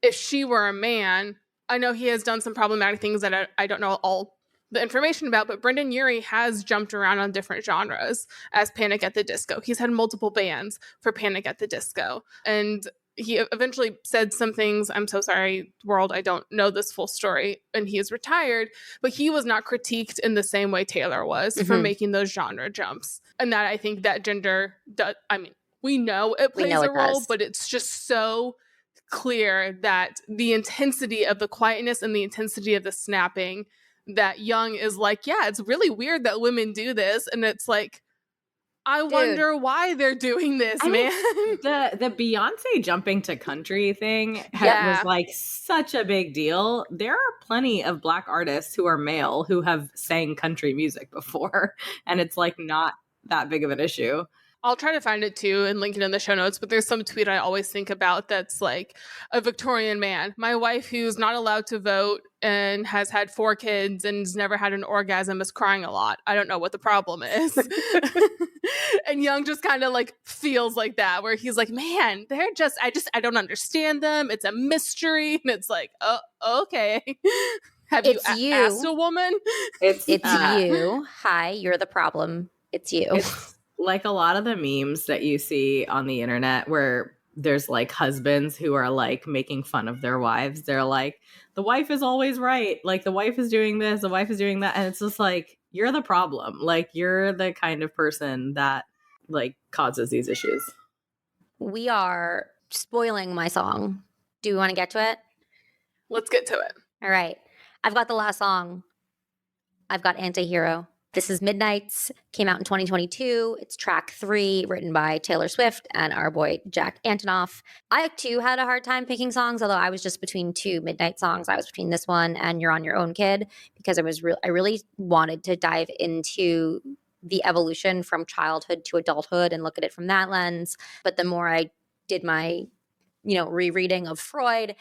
If she were a man, I know he has done some problematic things that I don't know all the information about, but Brendan Urie has jumped around on different genres as Panic at the Disco. He's had multiple bands for Panic at the Disco. And he eventually said some things, I'm so sorry, world, I don't know this full story, and he is retired, but he was not critiqued in the same way Taylor was for making those genre jumps. And that I think that gender, we know it plays a role, but it's just so clear that the intensity of the quietness and the intensity of the snapping, that Young is like, yeah, it's really weird that women do this. And it's like, I wonder why they're doing this, man. The Beyonce jumping to country thing was like such a big deal. There are plenty of Black artists who are male who have sang country music before, and it's like not that big of an issue. I'll try to find it too and link it in the show notes, but there's some tweet I always think about that's like a Victorian man. My wife, who's not allowed to vote and has had 4 kids and has never had an orgasm, is crying a lot. I don't know what the problem is. And Young just kind of like feels like that, where he's like, man, they're just, I don't understand them. It's a mystery. And it's like, oh, okay. Have you asked a woman? It's you. Hi, you're the problem. It's you. It's like a lot of the memes that you see on the internet where there's like husbands who are like making fun of their wives. They're like, the wife is always right. Like the wife is doing this, the wife is doing that. And it's just like, you're the problem. Like, you're the kind of person that like causes these issues. We are spoiling my song. Do we want to get to it? Let's get to it. All right. I've got the last song. I've got Antihero. This is Midnight's, came out in 2022. It's track 3, written by Taylor Swift and our boy Jack Antonoff. I too had a hard time picking songs, although I was just between 2 Midnight songs. I was between this one and You're on Your Own, Kid, because I really wanted to dive into the evolution from childhood to adulthood and look at it from that lens. But the more I did my, rereading of Freud,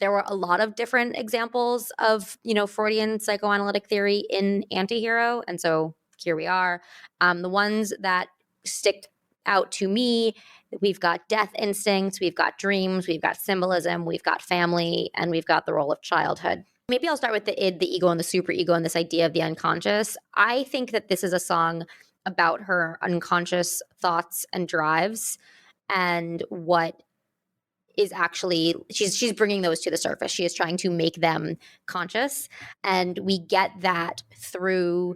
there were a lot of different examples of, Freudian psychoanalytic theory in Antihero. And so here we are. The ones that stick out to me, we've got death instincts, we've got dreams, we've got symbolism, we've got family, and we've got the role of childhood. Maybe I'll start with the id, the ego, and the superego, and this idea of the unconscious. I think that this is a song about her unconscious thoughts and drives, and what is actually, she's bringing those to the surface. She is trying to make them conscious, and we get that through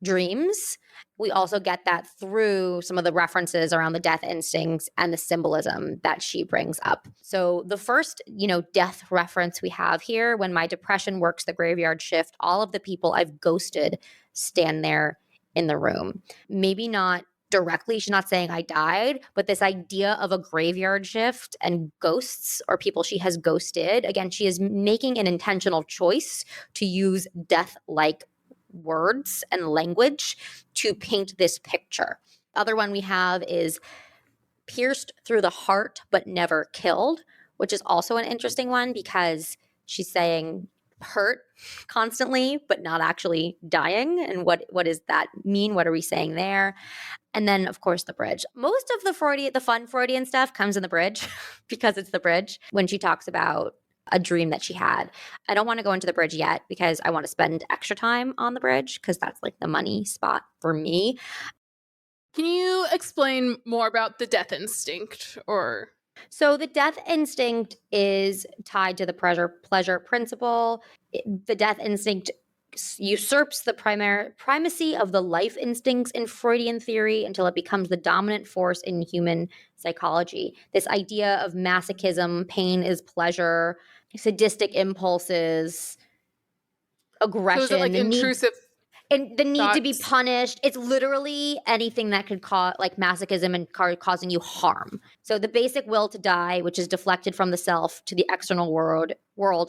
dreams. We also get that through some of the references around the death instincts and the symbolism that she brings up. So the first, death reference we have here: when my depression works the graveyard shift, all of the people I've ghosted stand there in the room. Maybe not directly, she's not saying I died, but this idea of a graveyard shift and ghosts or people she has ghosted, again, she is making an intentional choice to use death-like words and language to paint this picture. Other one we have is pierced through the heart but never killed, which is also an interesting one because she's saying hurt constantly but not actually dying. And what does that mean? What are we saying there? And then, of course, the bridge. Most of the fun Freudian stuff comes in the bridge because it's the bridge when she talks about a dream that she had. I don't want to go into the bridge yet because I want to spend extra time on the bridge because that's like the money spot for me. Can you explain more about the death instinct? So the death instinct is tied to the pleasure principle. The death instinct usurps the primacy of the life instincts in Freudian theory until it becomes the dominant force in human psychology. This idea of masochism, pain is pleasure, sadistic impulses, aggression, So is it like intrusive and the need thoughts? To be punished. It's literally anything that could cause like masochism and causing you harm. So the basic will to die, which is deflected from the self to the external world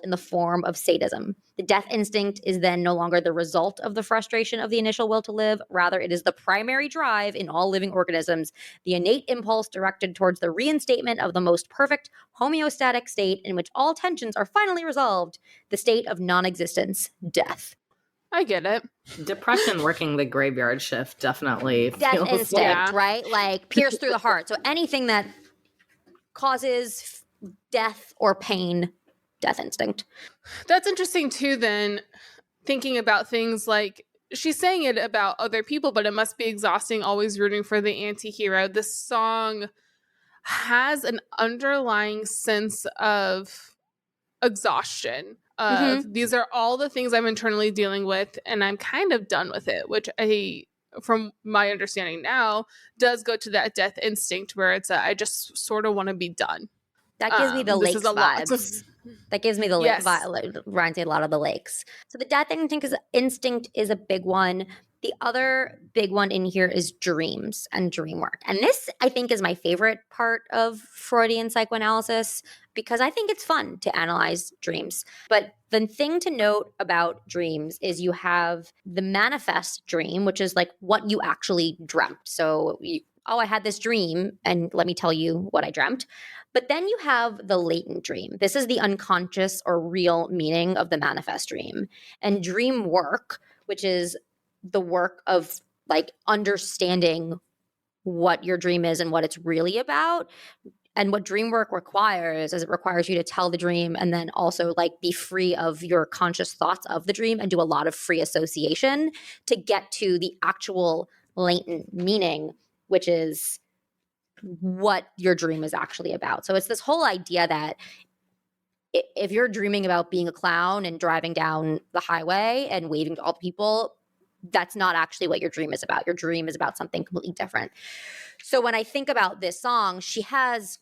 in the form of sadism. The death instinct is then no longer the result of the frustration of the initial will to live. Rather, it is the primary drive in all living organisms, the innate impulse directed towards the reinstatement of the most perfect homeostatic state in which all tensions are finally resolved, the state of non-existence, death. I get it. Depression working the graveyard shift definitely Death feels instinct, right? Like pierced through the heart. So anything that causes death or pain, death instinct. That's interesting too, then, thinking about things like she's saying it about other people, but it must be exhausting always rooting for the anti-hero. This song has an underlying sense of exhaustion. These are all the things I'm internally dealing with, and I'm kind of done with it, which from my understanding now, does go to that death instinct where it's I just sort of want to be done. That gives me the lakes vibes. That gives me the lake vibe. Reminds me a lot of the lakes. So the death instinct is a big one. The other big one in here is dreams and dream work. And this, I think, is my favorite part of Freudian psychoanalysis because I think it's fun to analyze dreams. But the thing to note about dreams is you have the manifest dream, which is like what you actually dreamt. So, I had this dream, and let me tell you what I dreamt. But then you have the latent dream. This is the unconscious or real meaning of the manifest dream. And dream work, which is the work of like understanding what your dream is and what it's really about. And what dream work requires is it requires you to tell the dream and then also like be free of your conscious thoughts of the dream and do a lot of free association to get to the actual latent meaning, which is what your dream is actually about. So it's this whole idea that if you're dreaming about being a clown and driving down the highway and waving to all the people, that's not actually what your dream is about. Your dream is about something completely different. So when I think about this song, she has,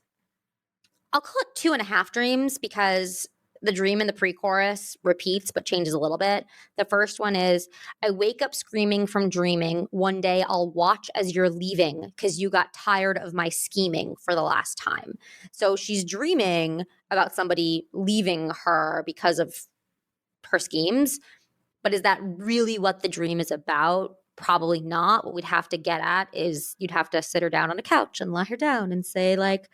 I'll call it 2.5 dreams, because the dream in the pre-chorus repeats but changes a little bit. The first one is, I wake up screaming from dreaming. One day I'll watch as you're leaving because you got tired of my scheming for the last time. So she's dreaming about somebody leaving her because of her schemes. But is that really what the dream is about? Probably not. What we'd have to get at is you'd have to sit her down on a couch and lie her down and say, like,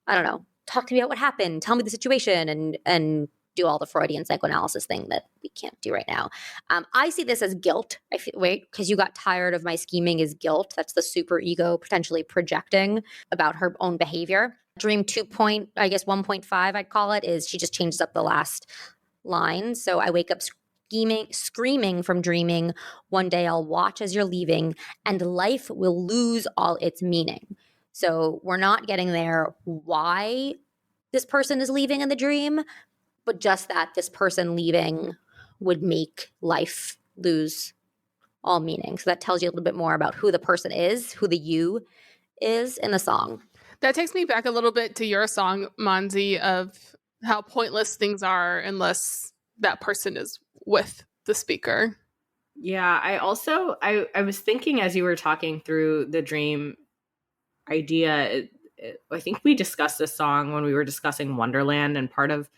I don't know, talk to me about what happened, tell me the situation, and do all the Freudian psychoanalysis thing that we can't do right now. I see this as guilt. I feel, wait, because you got tired of my scheming is guilt. That's the super ego potentially projecting about her own behavior. Dream 1.5, I'd call it, is she just changes up the last line. So I wake up screaming from dreaming. One day I'll watch as you're leaving, and life will lose all its meaning. So we're not getting there why this person is leaving in the dream, but just that this person leaving would make life lose all meaning. So that tells you a little bit more about who the person is, who the you is in the song. That takes me back a little bit to your song, Monzi, of how pointless things are unless that person is with the speaker. Yeah, I was thinking as you were talking through the dream idea, I think we discussed this song when we were discussing Wonderland, and part of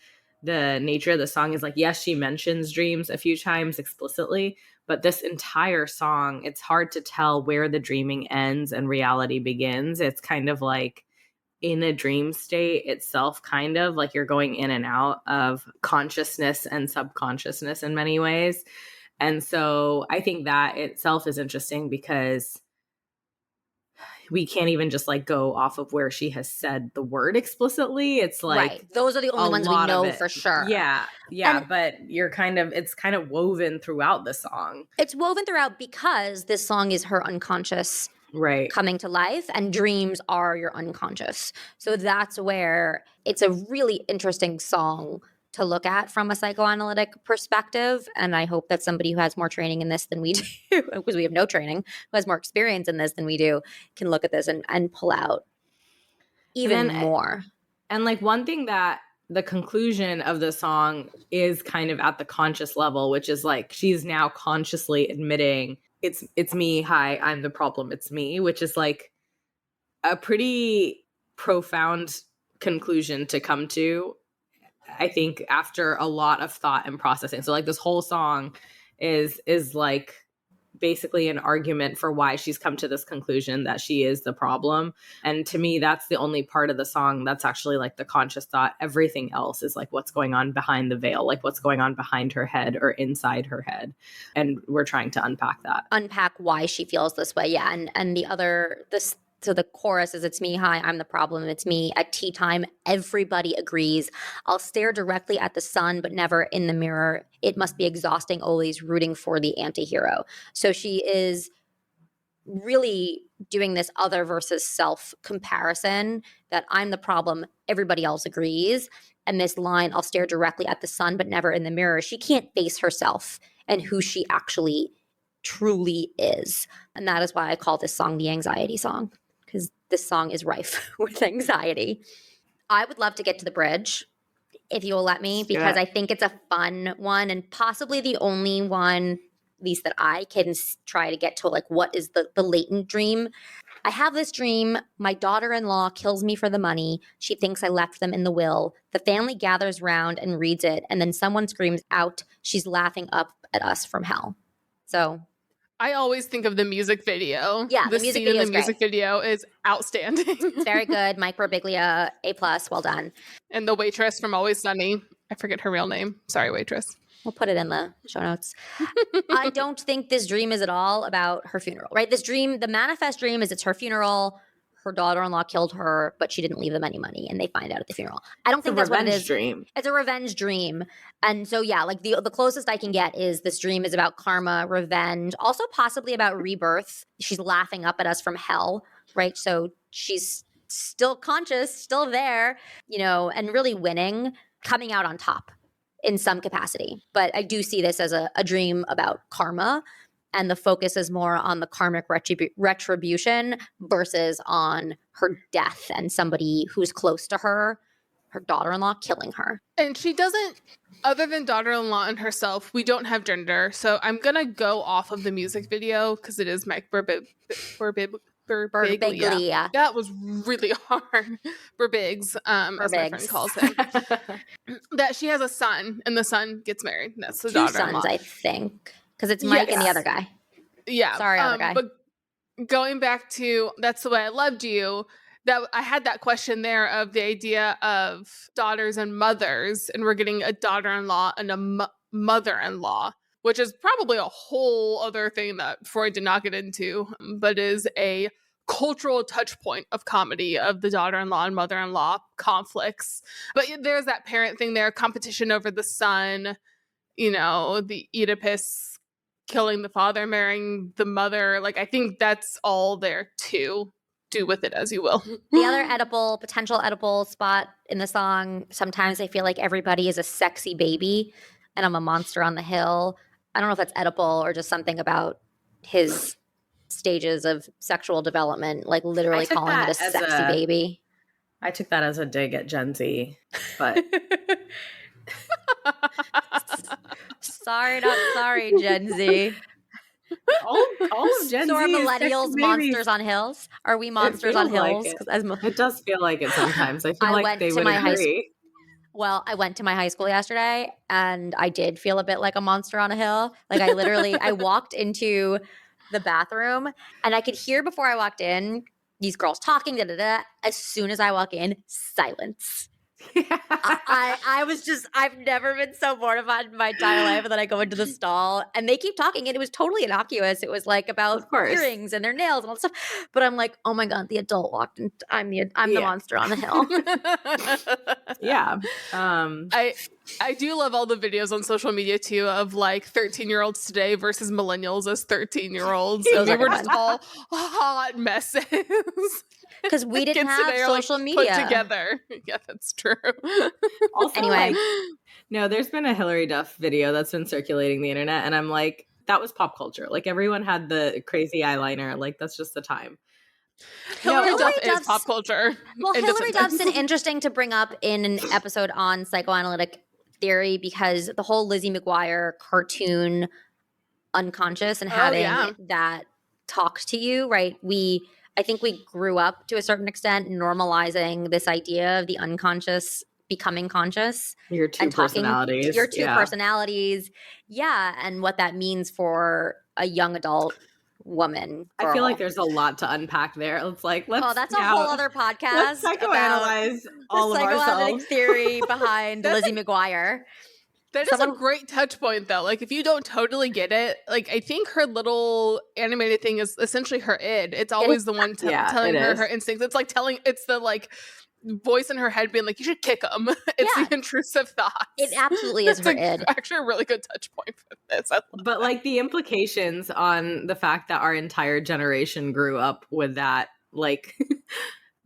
the nature of the song is like, yes, she mentions dreams a few times explicitly, but this entire song, it's hard to tell where the dreaming ends and reality begins. It's kind of like in a dream state itself, kind of like you're going in and out of consciousness and subconsciousness in many ways. And so I think that itself is interesting because we can't even just like go off of where she has said the word explicitly. It's like, right. Those are the only ones we know for sure. Yeah. And but it's kind of woven throughout the song. It's woven throughout because this song is her unconscious coming to life, and dreams are your unconscious. So that's where it's a really interesting song to look at from a psychoanalytic perspective. And I hope that somebody who has more training in this than we do, because we have no training, who has more experience in this than we do, can look at this and pull out even more. And like one thing that the conclusion of the song is kind of at the conscious level, which is like she's now consciously admitting it's me. Hi, I'm the problem. It's me, which is like a pretty profound conclusion to come to, I think, after a lot of thought and processing. So like this whole song is like basically an argument for why she's come to this conclusion that she is the problem. And to me, that's the only part of the song that's actually like the conscious thought. Everything else is like what's going on behind the veil, like what's going on behind her head or inside her head. And we're trying to unpack that. Unpack why she feels this way. Yeah. And the other, this, so the chorus is, it's me, hi, I'm the problem, it's me. At tea time, everybody agrees. I'll stare directly at the sun, but never in the mirror. It must be exhausting always rooting for the anti-hero. So she is really doing this other versus self comparison, that I'm the problem, everybody else agrees. And this line, I'll stare directly at the sun, but never in the mirror. She can't face herself and who she actually truly is. And that is why I call this song the anxiety song, because this song is rife with anxiety. I would love to get to the bridge, if you will let me, because I think it's a fun one and possibly the only one, at least that I can try to get to, like, what is the latent dream. I have this dream. My daughter-in-law kills me for the money. She thinks I left them in the will. The family gathers round and reads it, and then someone screams out, she's laughing up at us from hell. So I always think of the music video. Yeah, the music scene video in is the music video is outstanding. It's very good. Mike Birbiglia, A+, well done. And the waitress from Always Sunny, I forget her real name. Sorry, waitress. We'll put it in the show notes. I don't think this dream is at all about her funeral, right? This dream, the manifest dream is it's her funeral. Her daughter-in-law killed her, but she didn't leave them any money, and they find out at the funeral. I don't think that's what it is. Dream. It's a revenge dream. And so, yeah, like the closest I can get is this dream is about karma, revenge, also possibly about rebirth. She's laughing up at us from hell, right? So she's still conscious, still there, you know, and really winning, coming out on top in some capacity. But I do see this as a dream about karma and the focus is more on the karmic retribution versus on her death and somebody who's close to her daughter-in-law, killing her. And she doesn't, other than daughter-in-law and herself, we don't have gender. So I'm going to go off of the music video because it is Mike Birbiglia. That was really hard. Birbigs, as my friend calls him. That she has a son, and the son gets married. That's the Two daughter-in-law. sons, I think, because it's Mike and the other guy. Yeah. Sorry, other guy. But going back to That's the Way I Loved You, that I had that question there of the idea of daughters and mothers, and we're getting a daughter-in-law and a mother-in-law, which is probably a whole other thing that Freud did not get into, but is a cultural touch point of comedy of the daughter-in-law and mother-in-law conflicts. But there's that parent thing there, competition over the son, the Oedipus killing the father, marrying the mother. Like, I think that's all there too. Do with it as you will. The other potential edible spot in the song, sometimes I feel like everybody is a sexy baby and I'm a monster on the hill. I don't know if that's edible or just something about his stages of sexual development, like literally calling it a sexy baby. I took that as a dig at Gen Z, but sorry, not sorry, Gen Z. All of Gen So Z are millennials monsters on hills? Are we monsters on hills? Like it does feel like it sometimes. I feel like they would agree. Well, I went to my high school yesterday and I did feel a bit like a monster on a hill. Like I walked into the bathroom and I could hear before I walked in these girls talking, As soon as I walk in, silence. Yeah. I've never been so mortified in my entire life. And then I go into the stall and they keep talking and it was totally innocuous. It was like about earrings and their nails and all that stuff. But I'm like, oh my God, the adult walked in. I'm the monster on the hill. Yeah. I do love all the videos on social media too of like 13-year-olds today versus millennials as 13-year-olds. And we were just all hot messes. Because we didn't have social media put together. Yeah, that's true. Also, anyway, no, there's been a Hillary Duff video that's been circulating the internet, and I'm like, that was pop culture. Like everyone had the crazy eyeliner. Like that's just the time. Hillary Duff is pop culture. Well, Hillary Duff's interesting to bring up in an episode on psychoanalytic theory because the whole Lizzie McGuire cartoon unconscious and having that talk to you, right? I think we grew up to a certain extent normalizing this idea of the unconscious becoming conscious. Your two personalities. Your two personalities. Yeah. And what that means for a young adult woman. Girl. I feel like there's a lot to unpack there. It's like, that's a whole other podcast. Let's psychoanalyze all of ourselves. Psychoanalytic theory behind Lizzie McGuire. That is a great touch point, though. Like, if you don't totally get it, like, I think her little animated thing is essentially her id. It's always the one telling her instincts. It's like it's the, like, voice in her head being like, you should kick them. It's the intrusive thoughts. It absolutely is her id. Actually a really good touch point for this. But, like, the implications on the fact that our entire generation grew up with that, like,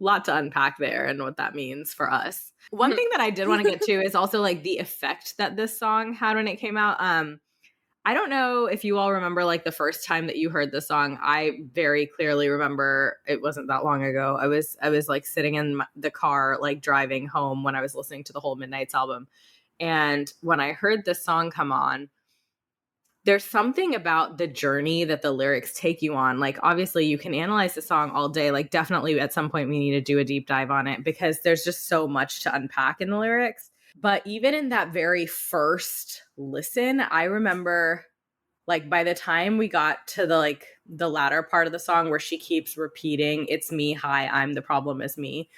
lot to unpack there and what that means for us. One thing that I did want to get to is also like the effect that this song had when it came out. I don't know if you all remember like the first time that you heard the song. I very clearly remember it wasn't that long ago. I was like sitting in the car, like driving home when I was listening to the whole Midnights album. And when I heard this song come on, there's something about the journey that the lyrics take you on. Like, obviously, you can analyze the song all day. Like, definitely at some point we need to do a deep dive on it because there's just so much to unpack in the lyrics. But even in that very first listen, I remember, like, by the time we got to the latter part of the song where she keeps repeating, "It's me, hi, I'm the problem is me,"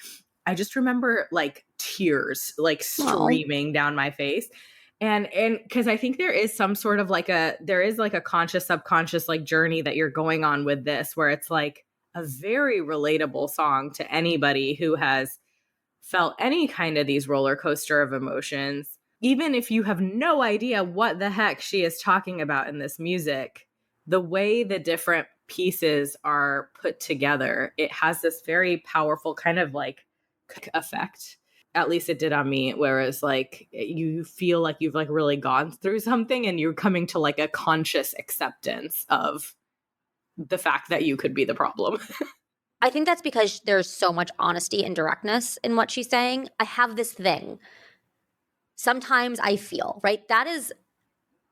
I just remember, like, tears, like, streaming down my face. And because I think there is some sort of like a conscious, subconscious like journey that you're going on with this, where it's like a very relatable song to anybody who has felt any kind of these roller coaster of emotions. Even if you have no idea what the heck she is talking about in this music, the way the different pieces are put together, it has this very powerful kind of like effect. At least it did on me, whereas like you feel like you've like really gone through something and you're coming to like a conscious acceptance of the fact that you could be the problem. I think that's because there's so much honesty and directness in what she's saying. I have this thing. Sometimes I feel, right? That is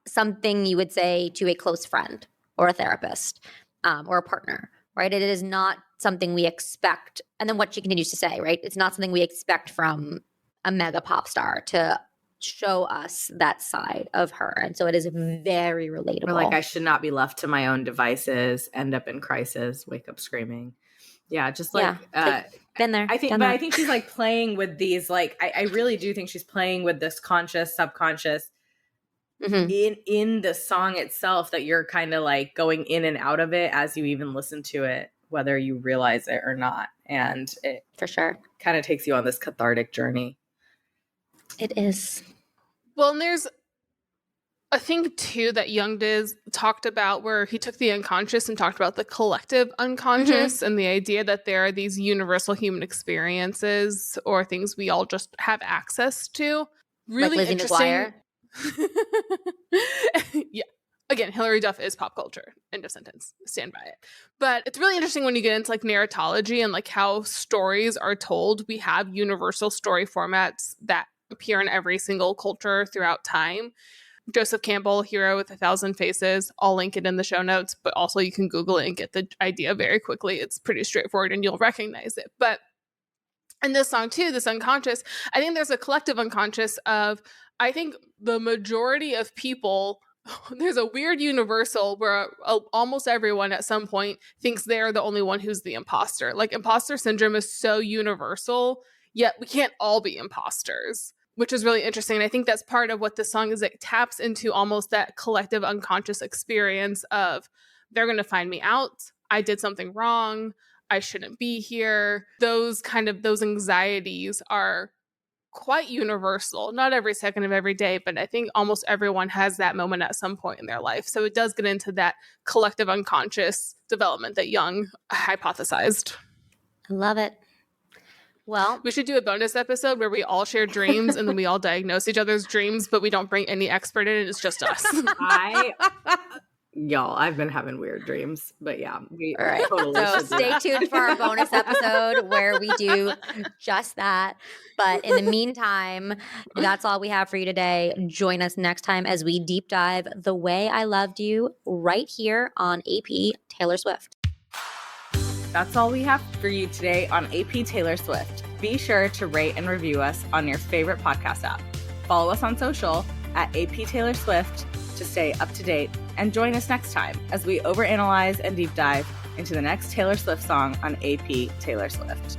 something you would say to a close friend or a therapist or a partner, right? It is not something we expect. And then what she continues to say, right? It's not something we expect from a mega pop star to show us that side of her. And so it is very relatable. Or like, I should not be left to my own devices, end up in crisis, wake up screaming. Yeah, just like, been there. I think she's like playing with these, like, I really do think she's playing with this conscious, subconscious in the song itself, that you're kind of like going in and out of it as you even listen to it, whether you realize it or not. And it for sure kind of takes you on this cathartic journey. It is. Well, and there's a thing too that Jung talked about, where he took the unconscious and talked about the collective unconscious and the idea that there are these universal human experiences or things we all just have access to. Really like Lizzie interesting. McGuire. Yeah. Again, Hilary Duff is pop culture. End of sentence. Stand by it. But it's really interesting when you get into like narratology and like how stories are told. We have universal story formats that appear in every single culture throughout time. Joseph Campbell, Hero with 1,000 Faces. I'll link it in the show notes, but also you can Google it and get the idea very quickly. It's pretty straightforward and you'll recognize it. But in this song too, this unconscious, I think there's a collective unconscious of, I think the majority of people, there's a weird universal where almost everyone at some point thinks they're the only one who's the imposter. Like, imposter syndrome is so universal, yet we can't all be imposters, which is really interesting. And I think that's part of what this song is. It taps into almost that collective unconscious experience of, they're going to find me out. I did something wrong. I shouldn't be here. Those anxieties are quite universal. Not every second of every day, but I think almost everyone has that moment at some point in their life. So it does get into that collective unconscious development that Jung hypothesized. I love it. Well, we should do a bonus episode where we all share dreams and then we all diagnose each other's dreams, but we don't bring any expert in. It's just us. Y'all, I've been having weird dreams, but yeah. All right. Totally so stay tuned for our bonus episode where we do just that. But in the meantime, that's all we have for you today. Join us next time as we deep dive The Way I Loved You right here on AP Taylor Swift. That's all we have for you today on AP Taylor Swift. Be sure to rate and review us on your favorite podcast app. Follow us on social at AP Taylor Swift to stay up to date, and join us next time as we overanalyze and deep dive into the next Taylor Swift song on AP Taylor Swift.